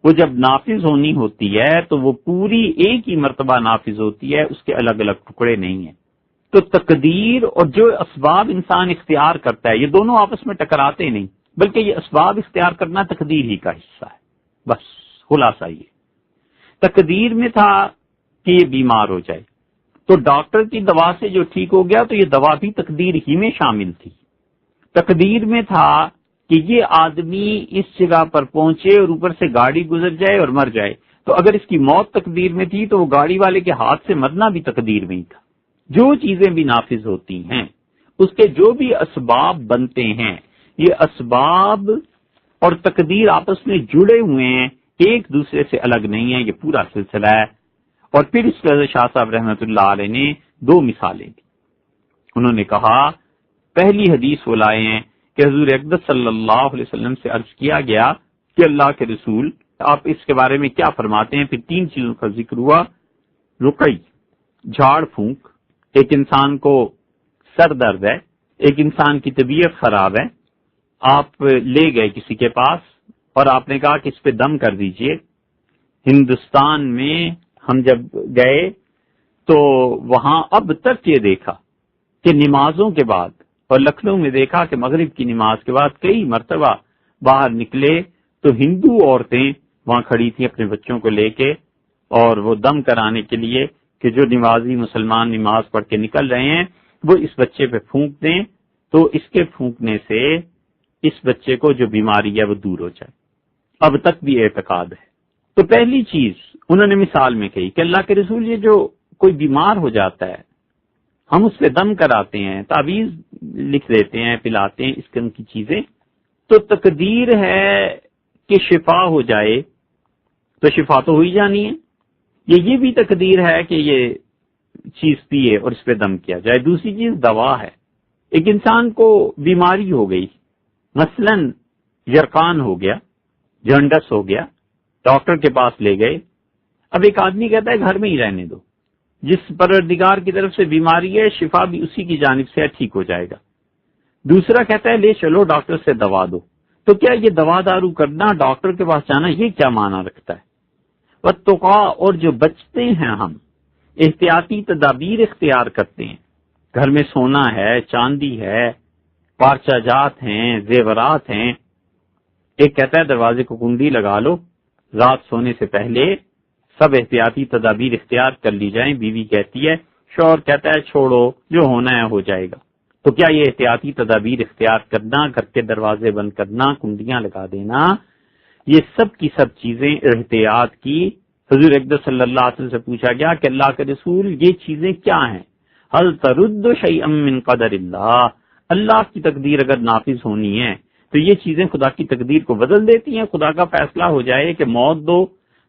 Speaker 1: وہ جب نافذ ہونی ہوتی ہے تو وہ پوری ایک ہی مرتبہ نافذ ہوتی ہے، اس کے الگ الگ ٹکڑے نہیں ہیں۔ تو تقدیر اور جو اسباب انسان اختیار کرتا ہے یہ دونوں آپس میں ٹکراتے نہیں، بلکہ یہ اسباب اختیار کرنا تقدیر ہی کا حصہ ہے۔ بس خلاصہ یہ تقدیر میں تھا کہ یہ بیمار ہو جائے، تو ڈاکٹر کی دوا سے جو ٹھیک ہو گیا تو یہ دوا بھی تقدیر ہی میں شامل تھی۔ تقدیر میں تھا کہ یہ آدمی اس جگہ پر پہنچے اور اوپر سے گاڑی گزر جائے اور مر جائے، تو اگر اس کی موت تقدیر میں تھی تو وہ گاڑی والے کے ہاتھ سے مرنا بھی تقدیر میں ہی تھا۔ جو چیزیں بھی نافذ ہوتی ہیں اس کے جو بھی اسباب بنتے ہیں، یہ اسباب اور تقدیر آپس میں جڑے ہوئے ہیں، ایک دوسرے سے الگ نہیں ہے، یہ پورا سلسلہ ہے۔ اور پھر اس وجہ شاہ صاحب رحمۃ اللہ علیہ نے دو مثالیں دی۔ انہوں نے کہا پہلی حدیث وہ لائے ہیں کہ حضور اقدس صلی اللہ علیہ وسلم سے عرض کیا گیا کہ اللہ کے رسول آپ اس کے بارے میں کیا فرماتے ہیں؟ پھر تین چیزوں کا ذکر ہوا، رقی، جھاڑ پھونک، ایک انسان کو سر درد ہے، ایک انسان کی طبیعت خراب ہے، آپ لے گئے کسی کے پاس، اور آپ نے کہا کہ اس پہ دم کر دیجئے۔ ہندوستان میں ہم جب گئے تو وہاں اب تک یہ دیکھا کہ نمازوں کے بعد، اور لکھنؤ میں دیکھا کہ مغرب کی نماز کے بعد کئی مرتبہ باہر نکلے تو ہندو عورتیں وہاں کھڑی تھیں اپنے بچوں کو لے کے، اور وہ دم کرانے کے لیے کہ جو نمازی مسلمان نماز پڑھ کے نکل رہے ہیں وہ اس بچے پہ پھونک دیں تو اس کے پھونکنے سے اس بچے کو جو بیماری ہے وہ دور ہو جائے۔ اب تک بھی اعتقاد ہے۔ تو پہلی چیز انہوں نے مثال میں کہی کہ اللہ کے رسول یہ جو کوئی بیمار ہو جاتا ہے ہم اس پہ دم کراتے ہیں، تعویذ لکھ دیتے ہیں، پلاتے ہیں، اس قسم کی چیزیں، تو تقدیر ہے کہ شفا ہو جائے، تو شفا تو ہوئی جانی ہے۔ یہ بھی تقدیر ہے کہ یہ چیز پیے اور اس پہ دم کیا جائے۔ دوسری چیز دوا ہے۔ ایک انسان کو بیماری ہو گئی، مثلا یرقان ہو گیا، جانڈس ہو گیا، ڈاکٹر کے پاس لے گئے، اب ایک آدمی کہتا ہے گھر میں ہی رہنے دو، جس پروردگار کی طرف سے بیماری ہے شفا بھی اسی کی جانب سے ہے، ٹھیک ہو جائے گا۔ دوسرا کہتا ہے لے چلو ڈاکٹر سے دوا دو، تو کیا یہ دوا دارو کرنا، ڈاکٹر کے پاس جانا، یہ کیا معنی رکھتا ہے؟ وَاتَّقَا، اور جو بچتے ہیں ہم احتیاطی تدابیر اختیار کرتے ہیں، گھر میں سونا ہے، چاندی ہے، پارچہ جات ہیں، زیورات ہیں، ایک کہتا ہے دروازے کو کنڈی لگا لو، رات سونے سے پہلے سب احتیاطی تدابیر اختیار کر لی جائیں، بیوی کہتی ہے، شوہر کہتا ہے چھوڑو جو ہونا ہے ہو جائے گا۔ تو کیا یہ احتیاطی تدابیر اختیار کرنا، گھر کے دروازے بند کرنا، کنڈیاں لگا دینا، یہ سب کی سب چیزیں احتیاط کی؟ حضور اقدس صلی اللہ علیہ وسلم سے پوچھا گیا کہ اللہ کے رسول یہ چیزیں کیا ہیں؟ هل ترد شیئا من قدر اللہ، اللہ کی تقدیر اگر نافذ ہونی ہے تو یہ چیزیں خدا کی تقدیر کو بدل دیتی ہیں؟ خدا کا فیصلہ ہو جائے کہ موت دو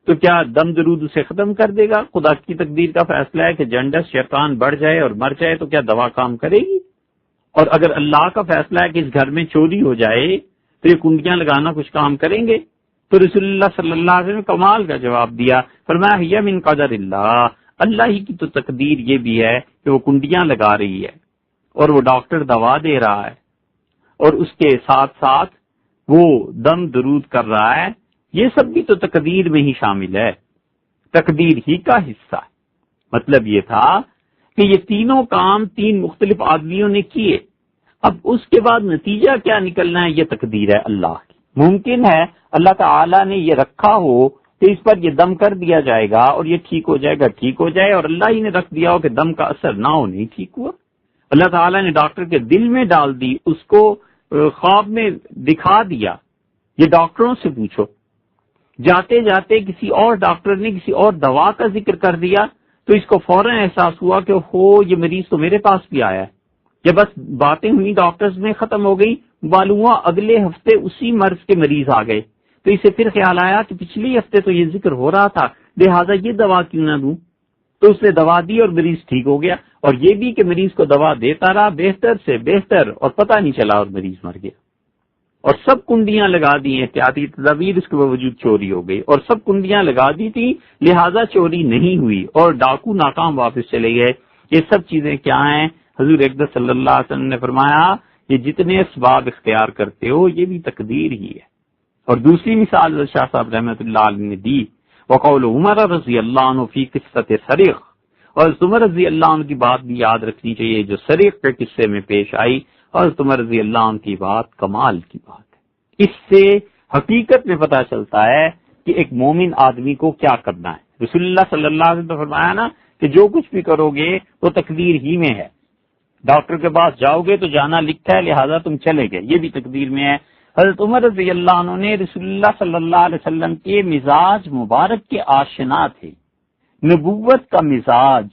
Speaker 1: تو کیا دم درود اسے ختم کر دے گا؟ خدا کی تقدیر کا فیصلہ ہے کہ جنڈس شیطان بڑھ جائے اور مر جائے تو کیا دوا کام کرے گی؟ اور اگر اللہ کا فیصلہ ہے کہ اس گھر میں چوری ہو جائے تو یہ کنڈیاں لگانا کچھ کام کریں گے؟ تو رسول اللہ صلی اللہ علیہ وسلم نے کمال کا جواب دیا، فرمایا ہی من قدر اللہ، اللہ ہی کی تو تقدیر یہ بھی ہے کہ وہ کنڈیاں لگا رہی ہے اور وہ ڈاکٹر دوا دے رہا ہے اور اس کے ساتھ ساتھ وہ دم درود کر رہا ہے، یہ سب بھی تو تقدیر میں ہی شامل ہے، تقدیر ہی کا حصہ ہے۔ مطلب یہ تھا کہ یہ تینوں کام تین مختلف آدمیوں نے کیے، اب اس کے بعد نتیجہ کیا نکلنا ہے یہ تقدیر ہے اللہ کی۔ ممکن ہے اللہ تعالی نے یہ رکھا ہو کہ اس پر یہ دم کر دیا جائے گا اور یہ ٹھیک ہو جائے گا، ٹھیک ہو جائے، اور اللہ ہی نے رکھ دیا ہو کہ دم کا اثر نہ ہو، نہیں ٹھیک ہوا۔ اللہ تعالیٰ نے ڈاکٹر کے دل میں ڈال دی، اس کو خواب میں دکھا دیا۔ یہ ڈاکٹروں سے پوچھو، جاتے جاتے کسی اور ڈاکٹر نے کسی اور دوا کا ذکر کر دیا تو اس کو فوراً احساس ہوا کہ ہو یہ مریض تو میرے پاس بھی آیا ہے، یا بس باتیں ہوئی ڈاکٹرز میں ختم ہو گئی، معلوم ہوا اگلے ہفتے اسی مرض کے مریض آ گئے، تو اسے پھر خیال آیا کہ پچھلی ہفتے تو یہ ذکر ہو رہا تھا، لہٰذا یہ دوا کیوں نہ دوں، تو اس نے دوا دی اور مریض ٹھیک ہو گیا۔ اور یہ بھی کہ مریض کو دوا دیتا رہا بہتر سے بہتر اور پتہ نہیں چلا اور مریض مر گیا، اور سب کنڈیاں لگا دی، احتیاطی تدابیر اس کے باوجود چوری ہو گئی، اور سب کنڈیاں لگا دی تھی لہٰذا چوری نہیں ہوئی اور ڈاکو ناکام واپس چلے گئے۔ یہ سب چیزیں کیا ہیں؟ حضور اقدس صلی اللہ علیہ وسلم نے فرمایا یہ جتنے اسباب اختیار کرتے ہو یہ بھی تقدیر ہی ہے۔ اور دوسری مثال شاہ صاحب رحمۃ اللہ علیہ نے دی، وقول عمر رضی اللہ عنہ فی قصۃ سریق، اور عمر رضی اللہ عنہ کی بات بھی یاد رکھنی چاہیے جو سریق کے قصے میں پیش آئی، اور عمر رضی اللہ عنہ کی بات کمال کی بات ہے۔ اس سے حقیقت میں پتہ چلتا ہے کہ ایک مومن آدمی کو کیا کرنا ہے۔ رسول اللہ صلی اللہ علیہ وسلم نے فرمایا نا کہ جو کچھ بھی کرو گے وہ تقدیر ہی میں ہے، ڈاکٹر کے پاس جاؤ گے تو جانا لکھا ہے لہذا تم چلے گئے، یہ بھی تقدیر میں ہے۔ حضرت عمر رضی اللہ عنہ نے رسول اللہ صلی اللہ علیہ وسلم کے مزاج مبارک کے آشنا تھے، نبوت کا مزاج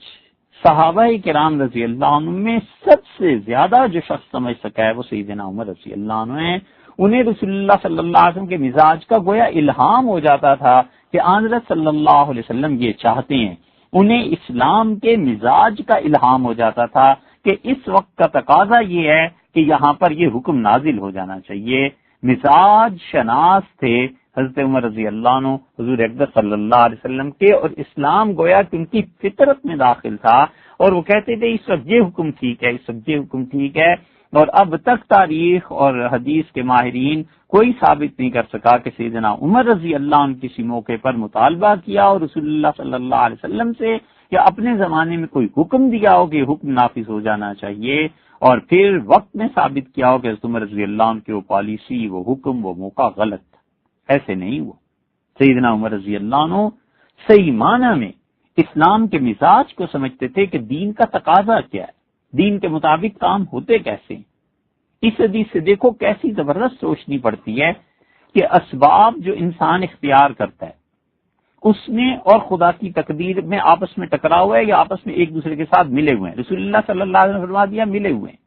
Speaker 1: صحابہ کرام رضی اللہ عنہ میں سب سے زیادہ جو شخص سمجھ سکا ہے وہ سیدنا عمر رضی اللہ عنہ ہیں۔ انہیں رسول اللہ صلی اللہ علیہ وسلم کے مزاج کا گویا الہام ہو جاتا تھا کہ حضرت صلی اللہ علیہ وسلم یہ چاہتے ہیں، انہیں اسلام کے مزاج کا الہام ہو جاتا تھا کہ اس وقت کا تقاضا یہ ہے کہ یہاں پر یہ حکم نازل ہو جانا چاہیے۔ مزاج شناس تھے حضرت عمر رضی اللہ عنہ حضور اقدس صلی اللہ علیہ وسلم کے، اور اسلام گویا کہ ان کی فطرت میں داخل تھا، اور وہ کہتے تھے اس وقت یہ حکم ٹھیک ہے، اس وقت یہ حکم ٹھیک ہے۔ اور اب تک تاریخ اور حدیث کے ماہرین کوئی ثابت نہیں کر سکا کہ سیدنا عمر رضی اللہ عنہ کسی موقع پر مطالبہ کیا اور رسول اللہ صلی اللہ علیہ وسلم سے یا اپنے زمانے میں کوئی حکم دیا ہو کہ حکم نافذ ہو جانا چاہیے اور پھر وقت میں ثابت کیا ہو کہ عمر رضی اللہ عنہ کی وہ پالیسی، وہ حکم، وہ موقع غلط تھا۔ ایسے نہیں ہوا۔ سیدنا عمر رضی اللہ عنہ صحیح معنی میں اسلام کے مزاج کو سمجھتے تھے کہ دین کا تقاضا کیا ہے، دین کے مطابق کام ہوتے کیسے ہیں۔ اس حدیث سے دیکھو کیسی زبردست روشنی پڑتی ہے کہ اسباب جو انسان اختیار کرتا ہے اس میں اور خدا کی تقدیر میں آپس میں ٹکراؤ ہے یا آپس میں ایک دوسرے کے ساتھ ملے ہوئے ہیں۔ رسول اللہ صلی اللہ علیہ وسلم نے فرما دیا ملے ہوئے ہیں،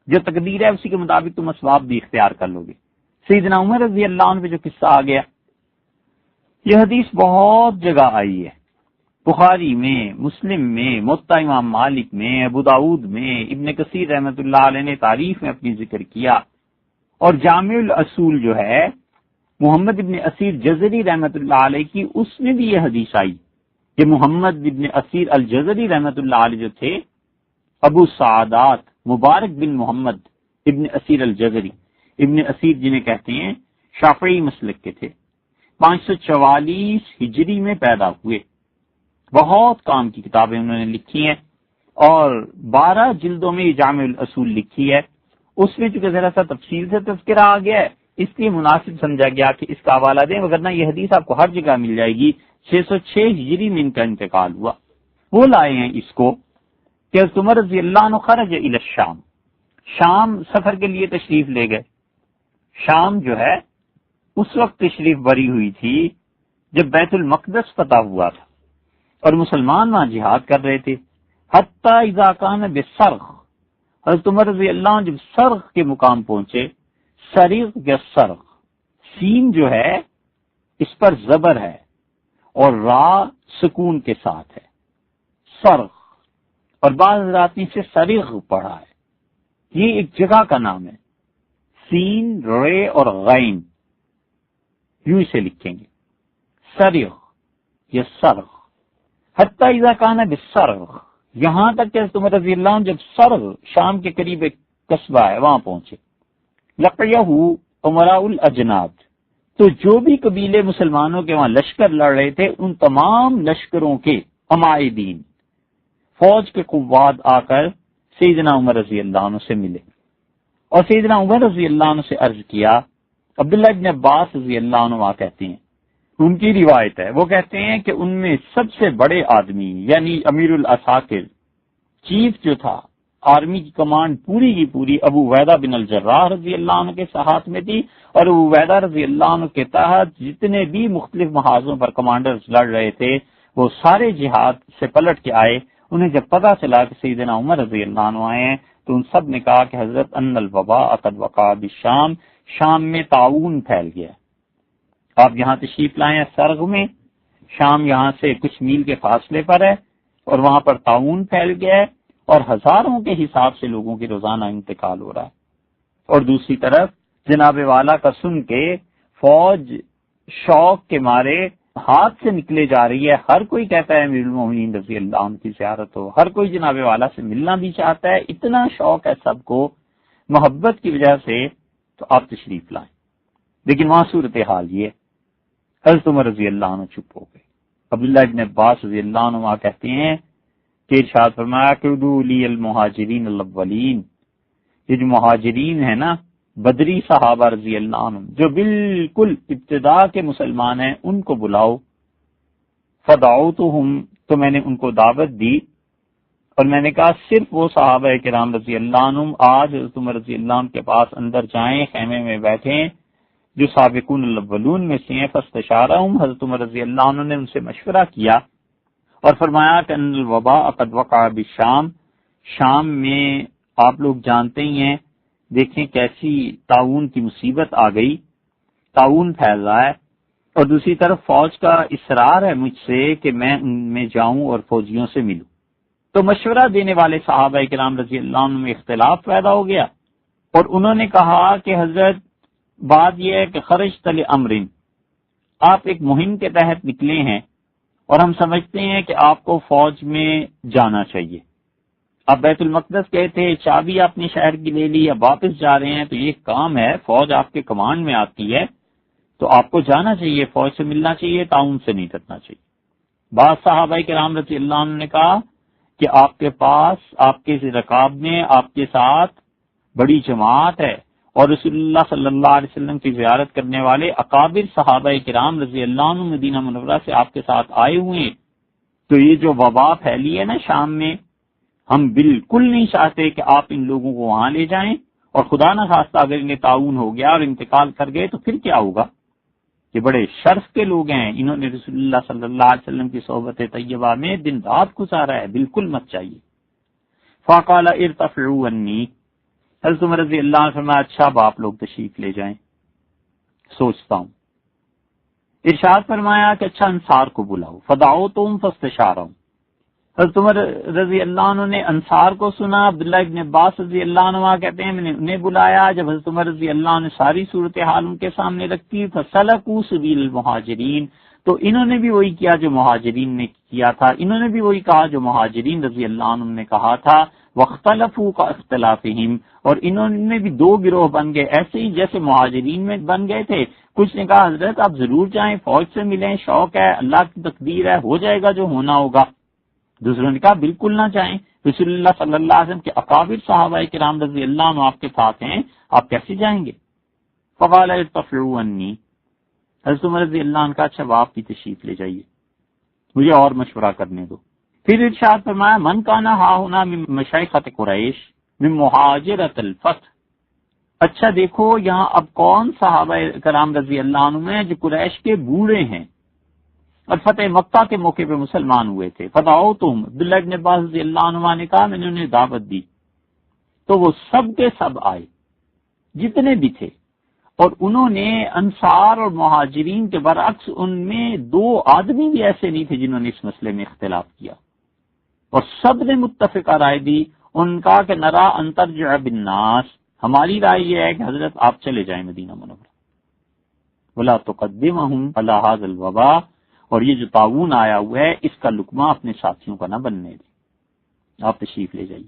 Speaker 1: جو تقدیر ہے اسی کے مطابق تم اسباب بھی اختیار کر لو گے۔ سیدنا عمر رضی اللہ عنہ پہ جو قصہ آ گیا، یہ حدیث بہت جگہ آئی ہے، بخاری میں، مسلم میں، موطا امام مالک میں، ابو داود میں، ابن کثیر رحمۃ اللہ علیہ نے تاریخ میں اپنی ذکر کیا، اور جامع الاصول جو ہے محمد ابن اسیر جزری رحمۃ اللہ علیہ کی، اس میں بھی یہ حدیث آئی کہ محمد ابن اسیر الجزری رحمۃ اللہ علیہ جو تھے، ابو سعادات مبارک بن محمد ابن اسیر الجزری، ابن اسیر جنہیں کہتے ہیں شافعی مسلک کے تھے، 544 ہجری میں پیدا ہوئے، بہت کام کی کتابیں انہوں نے لکھی ہیں اور 12 جلدوں میں یہ جامع الاصول لکھی ہے۔ اس میں چونکہ ذرا سا تفصیل سے تذکرہ آ گیا ہے اس لیے مناسب سمجھا گیا کہ اس کا حوالہ دیں، وگرنہ یہ حدیث آپ کو ہر جگہ مل جائے گی۔ 606 ہجری میں ان کا انتقال ہوا۔ وہ لائے ہیں اس کو کہ حضرت عمر رضی اللہ عنہ خرج الی الشام، شام سفر کے لیے تشریف لے گئے۔ شام جو ہے اس وقت تشریف بری ہوئی تھی جب بیت المقدس فتح ہوا تھا اور مسلمان وہاں جہاد کر رہے تھے۔ حتی اذا کان بسرخ، حضرت عمر رضی اللہ عنہ جب سرخ کے مقام پہنچے، سریغ یا سرخ، سین جو ہے اس پر زبر ہے اور را سکون کے ساتھ ہے، سرخ، اور بعض حضرات نے اسے سریغ پڑھا ہے۔ یہ ایک جگہ کا نام ہے، سین، رے اور غین، یوں اسے لکھیں گے، سریغ یا سرغ۔ حتی اذا کان بالسرغ، یہاں تک کہ حضرت عمر رضی اللہ عنہ جب سرغ شام کے قریب ایک قصبہ ہے وہاں پہنچے، لقیہ امراء الاجناد، تو جو بھی قبیلے مسلمانوں کے وہاں لشکر لڑ رہے تھے ان تمام لشکروں کے عمائدین، فوج کے قواد آ کر سیدنا عمر رضی اللہ عنہ سے ملے اور سیدنا عمر رضی اللہ عنہ سے عرض کیا۔ عبداللہ ابن عباس رضی اللہ عنہ وہاں کہتے ہیں، ان کی روایت ہے، وہ کہتے ہیں کہ ان میں سب سے بڑے آدمی یعنی امیر العساکر، چیف جو تھا، آرمی کی کمانڈ پوری کی پوری ابو عبیدہ بن الجراح رضی اللہ عنہ کے ہاتھ میں تھی، اور ابو عبیدہ رضی اللہ عنہ کے تحت جتنے بھی مختلف محاذوں پر کمانڈرز لڑ رہے تھے وہ سارے جہاد سے پلٹ کے آئے۔ انہیں جب پتہ چلا کہ سیدنا عمر رضی اللہ عنہ آئے ہیں تو ان سب نے کہا کہ حضرت ان الوباء قد وقع بالشام، شام میں طاعون پھیل گیا، آپ یہاں تشریف لائیں سرغ میں، شام یہاں سے کچھ میل کے فاصلے پر ہے اور وہاں پر طاعون پھیل گیا ہے اور ہزاروں کے حساب سے لوگوں کی روزانہ انتقال ہو رہا ہے۔ اور دوسری طرف جناب والا کا سن کے فوج شوق کے مارے ہاتھ سے نکلے جا رہی ہے، ہر کوئی کہتا ہے امیر المومنین رضی اللہ عنہ کی زیارت ہو، ہر کوئی جناب والا سے ملنا بھی چاہتا ہے، اتنا شوق ہے سب کو محبت کی وجہ سے، تو آپ تشریف لائیں۔ لیکن وہاں صورتحال یہ، حضرت عمر رضی اللہ عنہ چپ ہو گئے۔ عبداللہ ابن عباس رضی اللہ عنہ وہاں کہتے ہیں کہ ارشاد فرمایا کہ ادعوا لی المہاجرین الاولین، یہ جو مہاجرین ہیں نا، بدری صحابہ رضی اللہ عنہ جو بالکل ابتدا کے مسلمان ہیں، ان کو بلاؤ۔ فدعوتہم، تو میں نے ان کو دعوت دی اور میں نے کہا صرف وہ صحابہ کرام رضی اللہ عنہ آج حضرت عمر رضی اللہ عنہ کے پاس اندر جائیں، خیمے میں بیٹھیں جو سابقون الاولون میں سے ہیں۔ فاستشارہم، حضرت عمر رضی اللہ عنہ نے ان سے مشورہ کیا اور فرمایا کہ ان الوباء قد وقع بالشام، شام میں آپ لوگ جانتے ہی ہیں، دیکھیں کیسی طاعون کی مصیبت آ گئی، طاعون پھیل رہا ہے، اور دوسری طرف فوج کا اصرار ہے مجھ سے کہ میں ان میں جاؤں اور فوجیوں سے ملوں۔ تو مشورہ دینے والے صحابہ کرام رضی اللہ عنہ میں اختلاف پیدا ہو گیا اور انہوں نے کہا کہ حضرت بات یہ ہے کہ خرجت لامرن، آپ ایک مہم کے تحت نکلے ہیں اور ہم سمجھتے ہیں کہ آپ کو فوج میں جانا چاہیے، اب بیت المقدس گئے تھے، چابی اپنے شہر کی لے لی، اب واپس جا رہے ہیں، تو یہ کام ہے، فوج آپ کے کمانڈ میں آتی ہے تو آپ کو جانا چاہیے، فوج سے ملنا چاہیے، تعاون سے نہیں کرنا چاہیے۔ بعض صحابہ کرام رضی اللہ عنہ نے کہا کہ آپ کے پاس، آپ کے رکاب میں آپ کے ساتھ بڑی جماعت ہے، اور رسول اللہ صلی اللہ علیہ وسلم کی زیارت کرنے والے اکابر صحابہ کرام رضی اللہ عنہ مدینہ منورہ سے آپ کے ساتھ آئے ہوئے ہیں، تو یہ جو وبا پھیلی ہے نا شام میں، ہم بالکل نہیں چاہتے کہ آپ ان لوگوں کو وہاں لے جائیں، اور خدا نہ خواستہ اگر انہیں تعاون ہو گیا اور انتقال کر گئے تو پھر کیا ہوگا؟ یہ بڑے شرف کے لوگ ہیں، انہوں نے رسول اللہ صلی اللہ علیہ وسلم کی صحبت طیبہ میں دن رات گزارا ہے، بالکل مت چاہیے۔ فقال ارتفعوا عنی، حضرت عمر رضی اللہ عنہ فرمایا اچھا باپ لوگ تشریف لے جائیں، سوچتا ہوں۔ ارشاد فرمایا کہ اچھا انصار کو بلاؤ، فدعوتہم فاستشارہم۔ حضرت عمر رضی اللہ عنہ نے انصار کو سنا، عبداللہ ابن عباس رضی اللہ عنہ کہتے ہیں میں نے انہیں بلایا، جب حضرت عمر رضی اللہ عنہ نے ساری صورتحال ان کے سامنے رکھی، فسلکوا سبیل المہاجرین، تو انہوں نے بھی وہی کیا جو مہاجرین نے کیا تھا، انہوں نے بھی وہی کہا جو مہاجرین رضی اللہ عنہ نے کہا تھا، واختلفوا کاختلافہم، اور انہوں نے بھی دو گروہ بن گئے، ایسے ہی جیسے مہاجرین میں بن گئے تھے۔ کچھ نے کہا حضرت آپ ضرور جائیں، فوج سے ملیں، شوق ہے، اللہ کی تقدیر ہے، ہو جائے گا جو ہونا ہوگا۔ دوسروں نے کہا بالکل نہ جائیں، رسول اللہ صلی اللہ علیہ وسلم کے اکابر صحابہ کرام رضی اللہ عنہ آپ کے ساتھ ہیں، آپ کیسے جائیں گے؟ فقال ارتفعوا عنی، حضرت عمر رضی اللہ عنہ کا اچھا آپ کی تشریف لے جائیے، مجھے اور مشورہ کرنے دو۔ پھر ارشاد فرمایا من کان ہا ہونا من مشائخۃ قریش من مہاجرۃ الفتح، اچھا دیکھو یہاں اب کون صحابہ کرام رضی اللہ عنہ ہیں جو قریش کے بوڑھے ہیں اور فتح مکہ کے موقع پہ مسلمان ہوئے تھے۔ فدعوتہم، عبداللہ ابن عباس رضی اللہ عنہ نے کہا میں نے انہیں دعوت دی تو وہ سب کے سب آئے جتنے بھی تھے، اور انہوں نے انصار اور مہاجرین کے برعکس ان میں دو آدمی بھی ایسے نہیں تھے جنہوں نے اس مسئلے میں اختلاف کیا، اور سب نے متفقہ رائے دی۔ ان کا کہ نرا ان ترجع بالناس، ہماری رائے یہ ہے کہ حضرت آپ چلے جائیں مدینہ منورہ، ولا تقدمہم علی ھذا الوباء، اور یہ جو تعاون آیا ہوا ہے اس کا لقمہ اپنے ساتھیوں کا نہ بننے دیں، آپ تشریف لے جائیے۔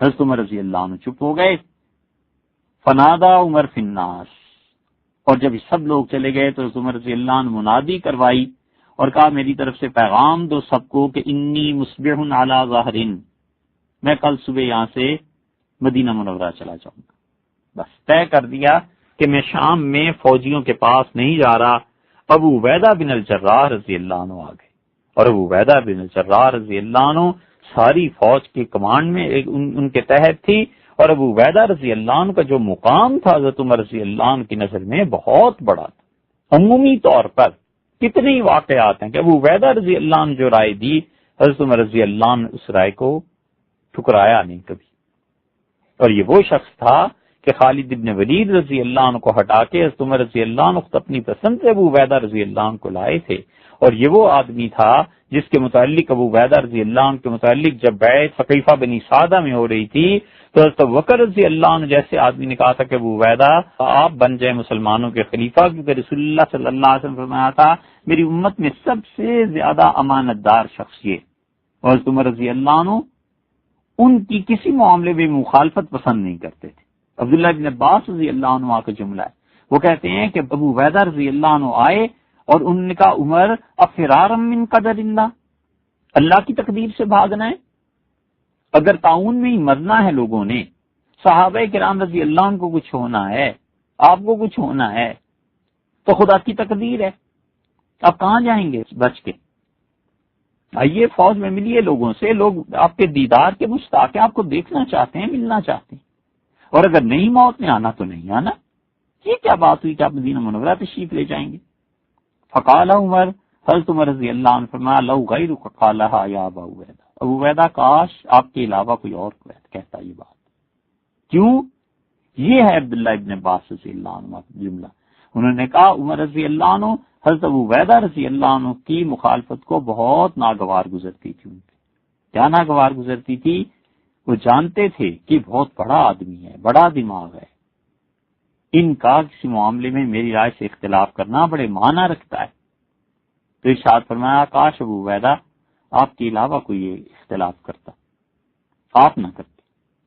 Speaker 1: حضرت عمر رضی اللہ عنہ چپ ہو گئے۔ فنادا عمر فی الناس، اور جب سب لوگ چلے گئے تو حضرت عمر رضی اللہ عنہ منادی کروائی اور کہا میری طرف سے پیغام دو سب کو کہ انی مصبح علی ظہر، میں کل صبح یہاں سے مدینہ منورہ چلا جاؤں گا۔ بس طے کر دیا کہ میں شام میں فوجیوں کے پاس نہیں جا رہا۔ ابو عبیدہ بن الجراح رضی اللہ عنہ آ گئے، اور ابو عبیدہ بن الجراح رضی اللہ عنہ ساری فوج کے کمانڈ میں ان کے تحت تھی، اور ابو عبیدہ رضی اللہ عنہ کا جو مقام تھا حضرت عمر رضی اللہ عنہ کی نظر میں بہت بڑا تھا۔ عمومی طور پر کتنے ہی واقعات ہیں کہ ابو عبیدہ رضی اللہ عنہ جو رائے دی، حضرت عمر رضی اللہ عنہ اس رائے کو ٹھکرایا نہیں کبھی، اور یہ وہ شخص تھا کہ خالد ابن ولید رضی اللہ عنہ کو ہٹا کے حضرت عمر رضی اللہ عنہ خود اپنی پسند سے ابو عبیدہ رضی اللہ عنہ کو لائے تھے، اور یہ وہ آدمی تھا جس کے متعلق ابو عبیدہ رضی اللہ عنہ کے متعلق جب بیعت ثقیفہ بنی سعدہ میں ہو رہی تھی تو حضرت ابوبکر رضی اللہ عنہ جیسے آدمی نے کہا تھا کہ ابو عبیدہ آپ بن جائیں مسلمانوں کے خلیفہ، کیونکہ رسول اللہ صلی اللہ علیہ وسلم فرمایا تھا میری امت میں سب سے زیادہ امانت دار شخص یہ، اور حضرت عمر رضی اللہ عنہ ان کی کسی معاملے میں مخالفت پسند نہیں کرتے تھے۔ عبداللہ بن عباس رضی اللہ عنہ کا جملہ ہے، وہ کہتے ہیں کہ ابو عبیدہ رضی اللہ عنہ آئے اور انہوں نے کہا عمر افرارا من قدر اللہ کی تقدیر سے بھاگنا ہے، اگر تعاون میں ہی مرنا ہے لوگوں نے، صحابہ کرام رضی اللہ عنہ کو کچھ ہونا ہے، آپ کو کچھ ہونا ہے تو خدا کی تقدیر ہے، آپ کہاں جائیں گے بچ کے؟ آئیے فوج میں ملیے لوگوں سے، لوگ آپ کے دیدار کے مشتاق ہیں، آپ کو دیکھنا چاہتے ہیں، ملنا چاہتے ہیں، اور اگر نہیں موت میں آنا تو نہیں آنا۔ یہ کیا بات ہوئی کہ آپ مدینہ منورہ تشریف لے جائیں گے؟ فقال عمر، حضرت عمر رضی اللہ عنہ فرمایا لو غیرک قالها یا ابا عبیدہ، ابو عبیدہ کاش آپ کے علاوہ کوئی اور کہتا یہ بات۔ کیوں؟ یہ ہے عبداللہ ابن عباس رضی اللہ عنہ کا جملہ، انہوں نے کہا عمر رضی اللہ عنہ حضرت ابو عبیدہ رضی اللہ عنہ کی مخالفت کو بہت ناگوار گزرتی تھی، ان پہ کیا ناگوار گزرتی تھی؟ وہ جانتے تھے کہ بہت بڑا آدمی ہے، بڑا دماغ ہے، ان کا کسی معاملے میں میری رائے سے اختلاف کرنا بڑے معنی رکھتا ہے۔ تو ارشاد فرمایا کاش ابو عبیدہ آپ کے علاوہ کوئی اختلاف کرتا۔ آپ نہ کرتے۔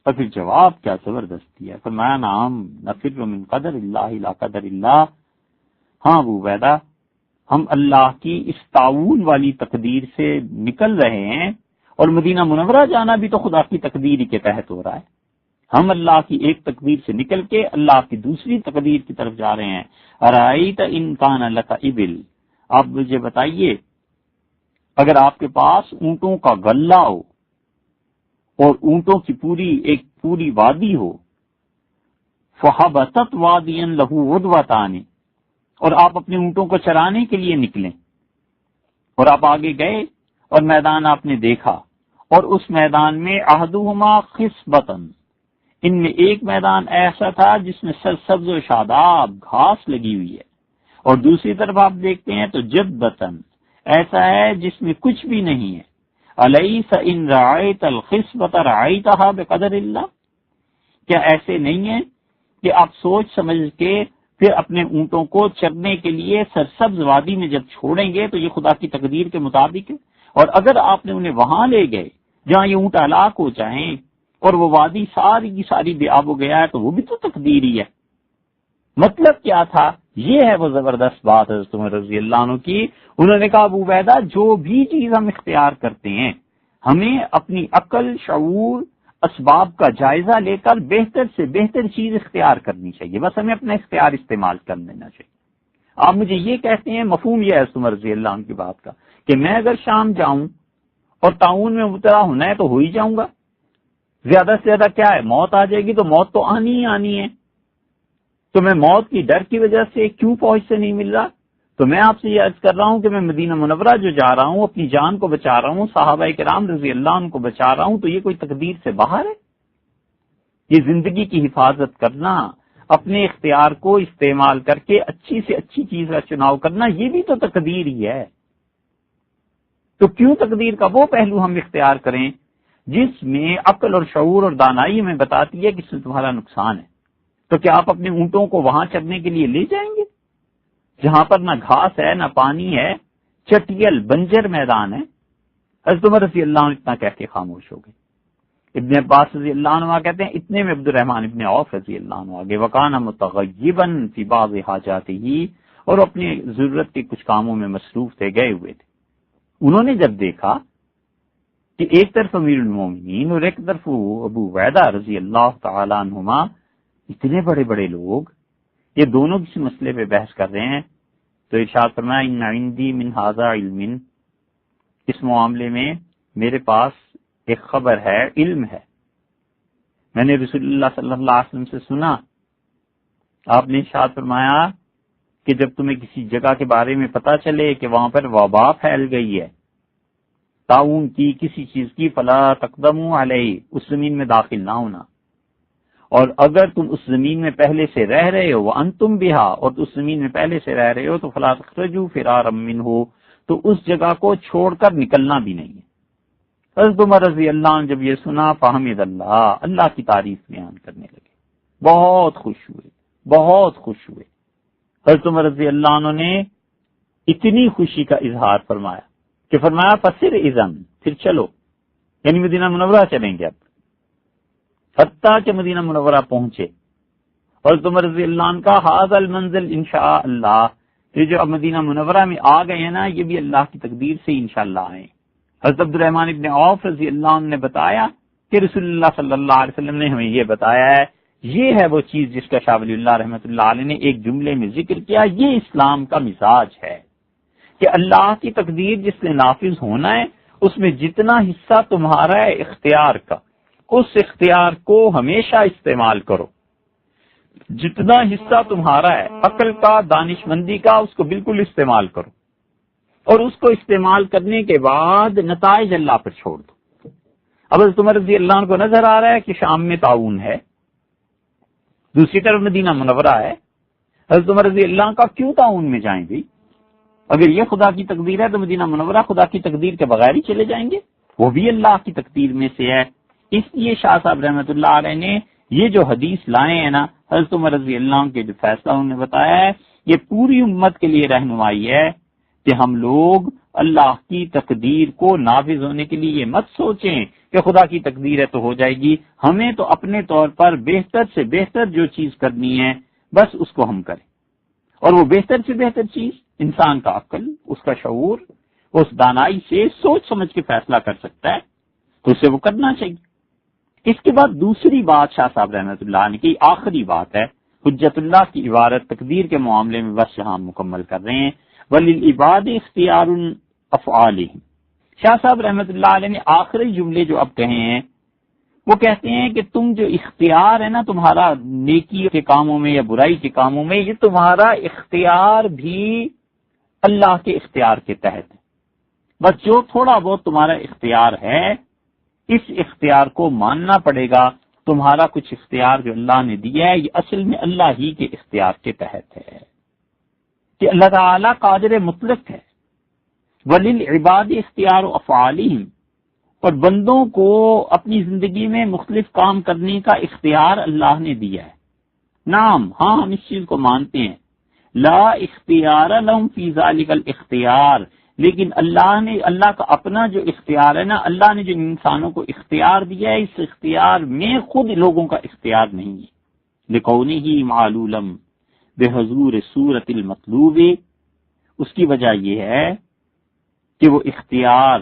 Speaker 1: اور پھر جواب کیا زبردست دیا، فرمایا نعم نفر من قدر اللہ لا قدر اللہ، ہاں ابو عبیدہ ہم اللہ کی اس تعاون والی تقدیر سے نکل رہے ہیں، اور مدینہ منورہ جانا بھی تو خدا کی تقدیر ہی کے تحت ہو رہا ہے۔ ہم اللہ کی ایک تقدیر سے نکل کے اللہ کی دوسری تقدیر کی طرف جا رہے ہیں۔ ارائیت ان کان لک ابل، آپ مجھے بتائیے اگر آپ کے پاس اونٹوں کا غلہ ہو اور اونٹوں کی پوری وادی ہو، فحبتت وادیا لہو عدوتان، اور آپ اپنے اونٹوں کو چرانے کے لیے نکلیں، اور آپ آگے گئے اور میدان آپ نے دیکھا، اور اس میدان میں احدہما خصبتن، ان میں ایک میدان ایسا تھا جس میں سرسبز و شاداب گھاس لگی ہوئی ہے، اور دوسری طرف آپ دیکھتے ہیں تو جدتن ایسا ہے جس میں کچھ بھی نہیں ہے۔ الیس ان رعیت الخصبۃ رعیتھا بقدر اللہ، کیا ایسے نہیں ہے کہ آپ سوچ سمجھ کے پھر اپنے اونٹوں کو چرنے کے لیے سرسبز وادی میں جب چھوڑیں گے تو یہ خدا کی تقدیر کے مطابق ہے؟ اور اگر آپ نے انہیں وہاں لے گئے جہاں یہ اونٹ ہلاک ہو جائیں اور وہ وادی ساری کی ساری بے آب ہو گیا ہے، تو وہ بھی تو تقدیر ہی ہے۔ مطلب کیا تھا؟ یہ ہے وہ زبردست بات حضرت عمر رضی اللہ عنہ کی۔ انہوں نے کہا ابو عبیدہ جو بھی چیز ہم اختیار کرتے ہیں ہمیں اپنی عقل، شعور، اسباب کا جائزہ لے کر بہتر سے بہتر چیز اختیار کرنی چاہیے، بس ہمیں اپنا اختیار استعمال کر لینا چاہیے۔ آپ مجھے یہ کہتے ہیں، مفہوم یہ ہے حضرت عمر رضی اللہ عنہ کی بات کا کہ میں اگر شام جاؤں اور تعاون میں مبتلا ہونا ہے تو ہو ہی جاؤں گا، زیادہ سے زیادہ کیا ہے، موت آ جائے گی تو موت تو آنی ہی آنی ہے، تو میں موت کی ڈر کی وجہ سے کیوں فوج سے نہیں مل رہا؟ تو میں آپ سے یہ عرض کر رہا ہوں کہ میں مدینہ منورہ جو جا رہا ہوں اپنی جان کو بچا رہا ہوں، صحابہ کرام رضی اللہ عنہ کو بچا رہا ہوں، تو یہ کوئی تقدیر سے باہر ہے؟ یہ زندگی کی حفاظت کرنا، اپنے اختیار کو استعمال کر کے اچھی سے اچھی چیز کا چناؤ کرنا، یہ بھی تو تقدیر ہی ہے۔ تو کیوں تقدیر کا وہ پہلو ہم اختیار کریں جس میں عقل اور شعور اور دانائی ہمیں بتاتی ہے کہ اس میں تمہارا نقصان ہے؟ تو کیا آپ اپنے اونٹوں کو وہاں چرنے کے لیے لے جائیں گے جہاں پر نہ گھاس ہے نہ پانی ہے، چٹیل بنجر میدان ہے؟ حضرت عمر رضی اللہ عنہ اتنا کہہ کے خاموش ہو گئے۔ ابن عباس رضی اللہ عنہ کہتے ہیں اتنے میں عبد الرحمن ابن عوف رضی اللہ عنہ آگے، وکانا متغیبا فی بعض حاجاتہ، اور اپنی ضرورت کے کچھ کاموں میں مصروف تھے، گئے ہوئے تھے۔ انہوں نے جب دیکھا کہ ایک طرف امیر المومنین اور ایک طرف ابو عبیدہ رضی اللہ تعالی عنہما، اتنے بڑے بڑے لوگ یہ دونوں کسی مسئلے پہ بحث کر رہے ہیں، تو ارشاد فرمایا ان عندی من ھذا علم، اس معاملے میں میرے پاس ایک خبر ہے، علم ہے، میں نے رسول اللہ صلی اللہ علیہ وسلم سے سنا، آپ نے ارشاد فرمایا کہ جب تمہیں کسی جگہ کے بارے میں پتا چلے کہ وہاں پر وبا پھیل گئی ہے، تعاون کی کسی چیز کی، فلا تقدموا علیہ، اس زمین میں داخل نہ ہونا، اور اگر تم اس زمین میں پہلے سے رہ رہے ہو وانتم بہا، اور اس زمین میں پہلے سے رہ رہے ہو، تو فلا تخرجوا فرارا منہ، تو اس جگہ کو چھوڑ کر نکلنا بھی نہیں ہے۔ حضرت عمر رضی اللہ عنہ جب یہ سنا، فحمد اللہ، اللہ کی تعریف بیان کرنے لگے، بہت خوش ہوئے، بہت خوش ہوئے۔ حضرت عمر رضی اللہ عنہ نے اتنی خوشی کا اظہار فرمایا کہ فرمایا فسر اذن، پھر چلو، یعنی مدینہ منورہ چلیں گے اب، حتیٰ کہ مدینہ منورہ پہنچے۔ حضرت عمر رضی اللہ عنہ کا ھذا المنزل انشاء اللہ، یہ جو اب مدینہ منورہ میں آ گئے ہیں نا، یہ بھی اللہ کی تقدیر سے انشاءاللہ آئے۔ حضرت عبد الرحمن ابن عوف رضی اللہ عنہ نے بتایا کہ رسول اللہ صلی اللہ علیہ وسلم نے ہمیں یہ بتایا ہے، یہ ہے وہ چیز جس کا شاہ ولی اللہ رحمۃ اللہ علیہ نے ایک جملے میں ذکر کیا، یہ اسلام کا مزاج ہے کہ اللہ کی تقدیر جس نے نافذ ہونا ہے اس میں جتنا حصہ تمہارا ہے اختیار کا، اس اختیار کو ہمیشہ استعمال کرو، جتنا حصہ تمہارا ہے عقل کا، دانش مندی کا، اس کو بالکل استعمال کرو، اور اس کو استعمال کرنے کے بعد نتائج اللہ پر چھوڑ دو۔ اب حضرت عمر رضی اللہ عنہ کو نظر آ رہا ہے کہ شام میں تعاون ہے، دوسری طرف مدینہ منورہ ہے، حضرت عمر رضی اللہ عنہ کا کیوں تعاون میں جائیں گے؟ اگر یہ خدا کی تقدیر ہے تو مدینہ منورہ خدا کی تقدیر کے بغیر ہی چلے جائیں گے، وہ بھی اللہ کی تقدیر میں سے ہے۔ اس لیے شاہ صاحب رحمۃ اللہ علیہ نے یہ جو حدیث لائے ہیں نا، حضرت عمر رضی اللہ عنہ کے جو فیصلہ انہوں نے بتایا ہے، یہ پوری امت کے لیے رہنمائی ہے کہ ہم لوگ اللہ کی تقدیر کو نافذ ہونے کے لیے یہ مت سوچیں کہ خدا کی تقدیر ہے تو ہو جائے گی، ہمیں تو اپنے طور پر بہتر سے بہتر جو چیز کرنی ہے بس اس کو ہم کریں، اور وہ بہتر سے بہتر چیز انسان کا عقل، اس کا شعور، اس دانائی سے سوچ سمجھ کے فیصلہ کر سکتا ہے تو اسے وہ کرنا چاہیے۔ اس کے بعد دوسری بات شاہ صاحب رحمۃ اللہ نے کی، آخری بات ہے حجت اللہ کی عبارت تقدیر کے معاملے میں بس یہاں مکمل کر رہے ہیں، وَلِلْعِبَادِ اخْتِيَارٌ أَفْعَالِهِمْ۔ شاہ صاحب رحمۃ اللہ علیہ نے آخری جملے جو اب کہے ہیں وہ کہتے ہیں کہ تم جو اختیار ہے نا تمہارا نیکی کے کاموں میں یا برائی کے کاموں میں، یہ تمہارا اختیار بھی اللہ کے اختیار کے تحت ہے، بس جو تھوڑا بہت تمہارا اختیار ہے اس اختیار کو ماننا پڑے گا۔ تمہارا کچھ اختیار جو اللہ نے دیا ہے یہ اصل میں اللہ ہی کے اختیار کے تحت ہے کہ اللہ تعالی قادر مطلق ہے۔ وَلِلْعِبَادِ اخْتِيَارُ أَفْعَالِهِمْ، اور بندوں کو اپنی زندگی میں مختلف کام کرنے کا اختیار اللہ نے دیا ہے۔ نعم، ہاں ہم اس چیز کو مانتے ہیں، لا اختیار لهم فی ذلک الاختیار، لیکن اللہ کا اپنا جو اختیار ہے نا، اللہ نے جو انسانوں کو اختیار دیا ہے اس اختیار میں خود لوگوں کا اختیار نہیں ہے۔ لِقَوْنِهِ مَعْلُولًا بِحُضُورِ صُورَةِ الْمَطْلُوبِ، اس کی وجہ یہ ہے کہ وہ اختیار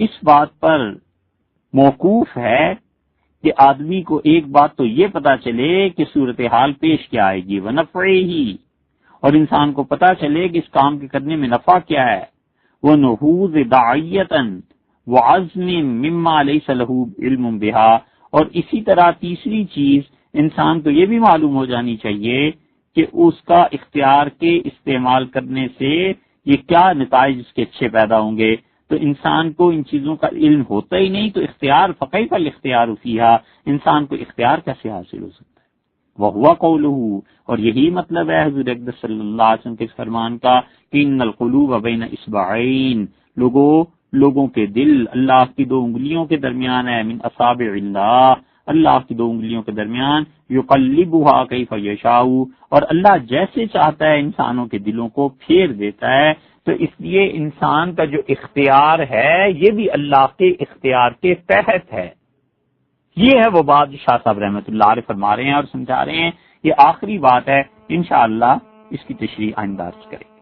Speaker 1: اس بات پر موقوف ہے کہ آدمی کو ایک بات تو یہ پتا چلے کہ صورتحال پیش کیا آئے گی، وَنَفْعِهِ، اور انسان کو پتا چلے کہ اس کام کے کرنے میں نفع کیا ہے، وَنُحُوذِ دَاعِيَّةً وَعَزْمٍ مِمَّا لَيْسَ لَهُ عِلْمٌ بِهَا، اور اسی طرح تیسری چیز انسان کو یہ بھی معلوم ہو جانی چاہیے کہ اس کا اختیار کے استعمال کرنے سے یہ کیا نتائج اس کے اچھے پیدا ہوں گے، تو انسان کو ان چیزوں کا علم ہوتا ہی نہیں تو اختیار فقیف الاختیار فیہا، انسان کو اختیار کیسے حاصل ہو سکتا ہے۔ وَهُوَ قَوْلُهُ، اور یہی مطلب ہے حضور اقدس صلی اللہ علیہ وسلم کے اس فرمان کا کہ ان القلوب بین اصبعین، لوگوں کے دل اللہ کی دو انگلیوں کے درمیان ہے، من اصابع اللہ، اللہ کی دو انگلیوں کے درمیان، یقلبها کیف یشاء، اور اللہ جیسے چاہتا ہے انسانوں کے دلوں کو پھیر دیتا ہے۔ تو اس لیے انسان کا جو اختیار ہے یہ بھی اللہ کے اختیار کے تحت ہے۔ یہ ہے وہ بات جو شاہ صاحب رحمۃ اللہ علیہ فرما رہے ہیں اور سمجھا رہے ہیں، یہ آخری بات ہے، انشاءاللہ اس کی تشریح آئندہ کریں۔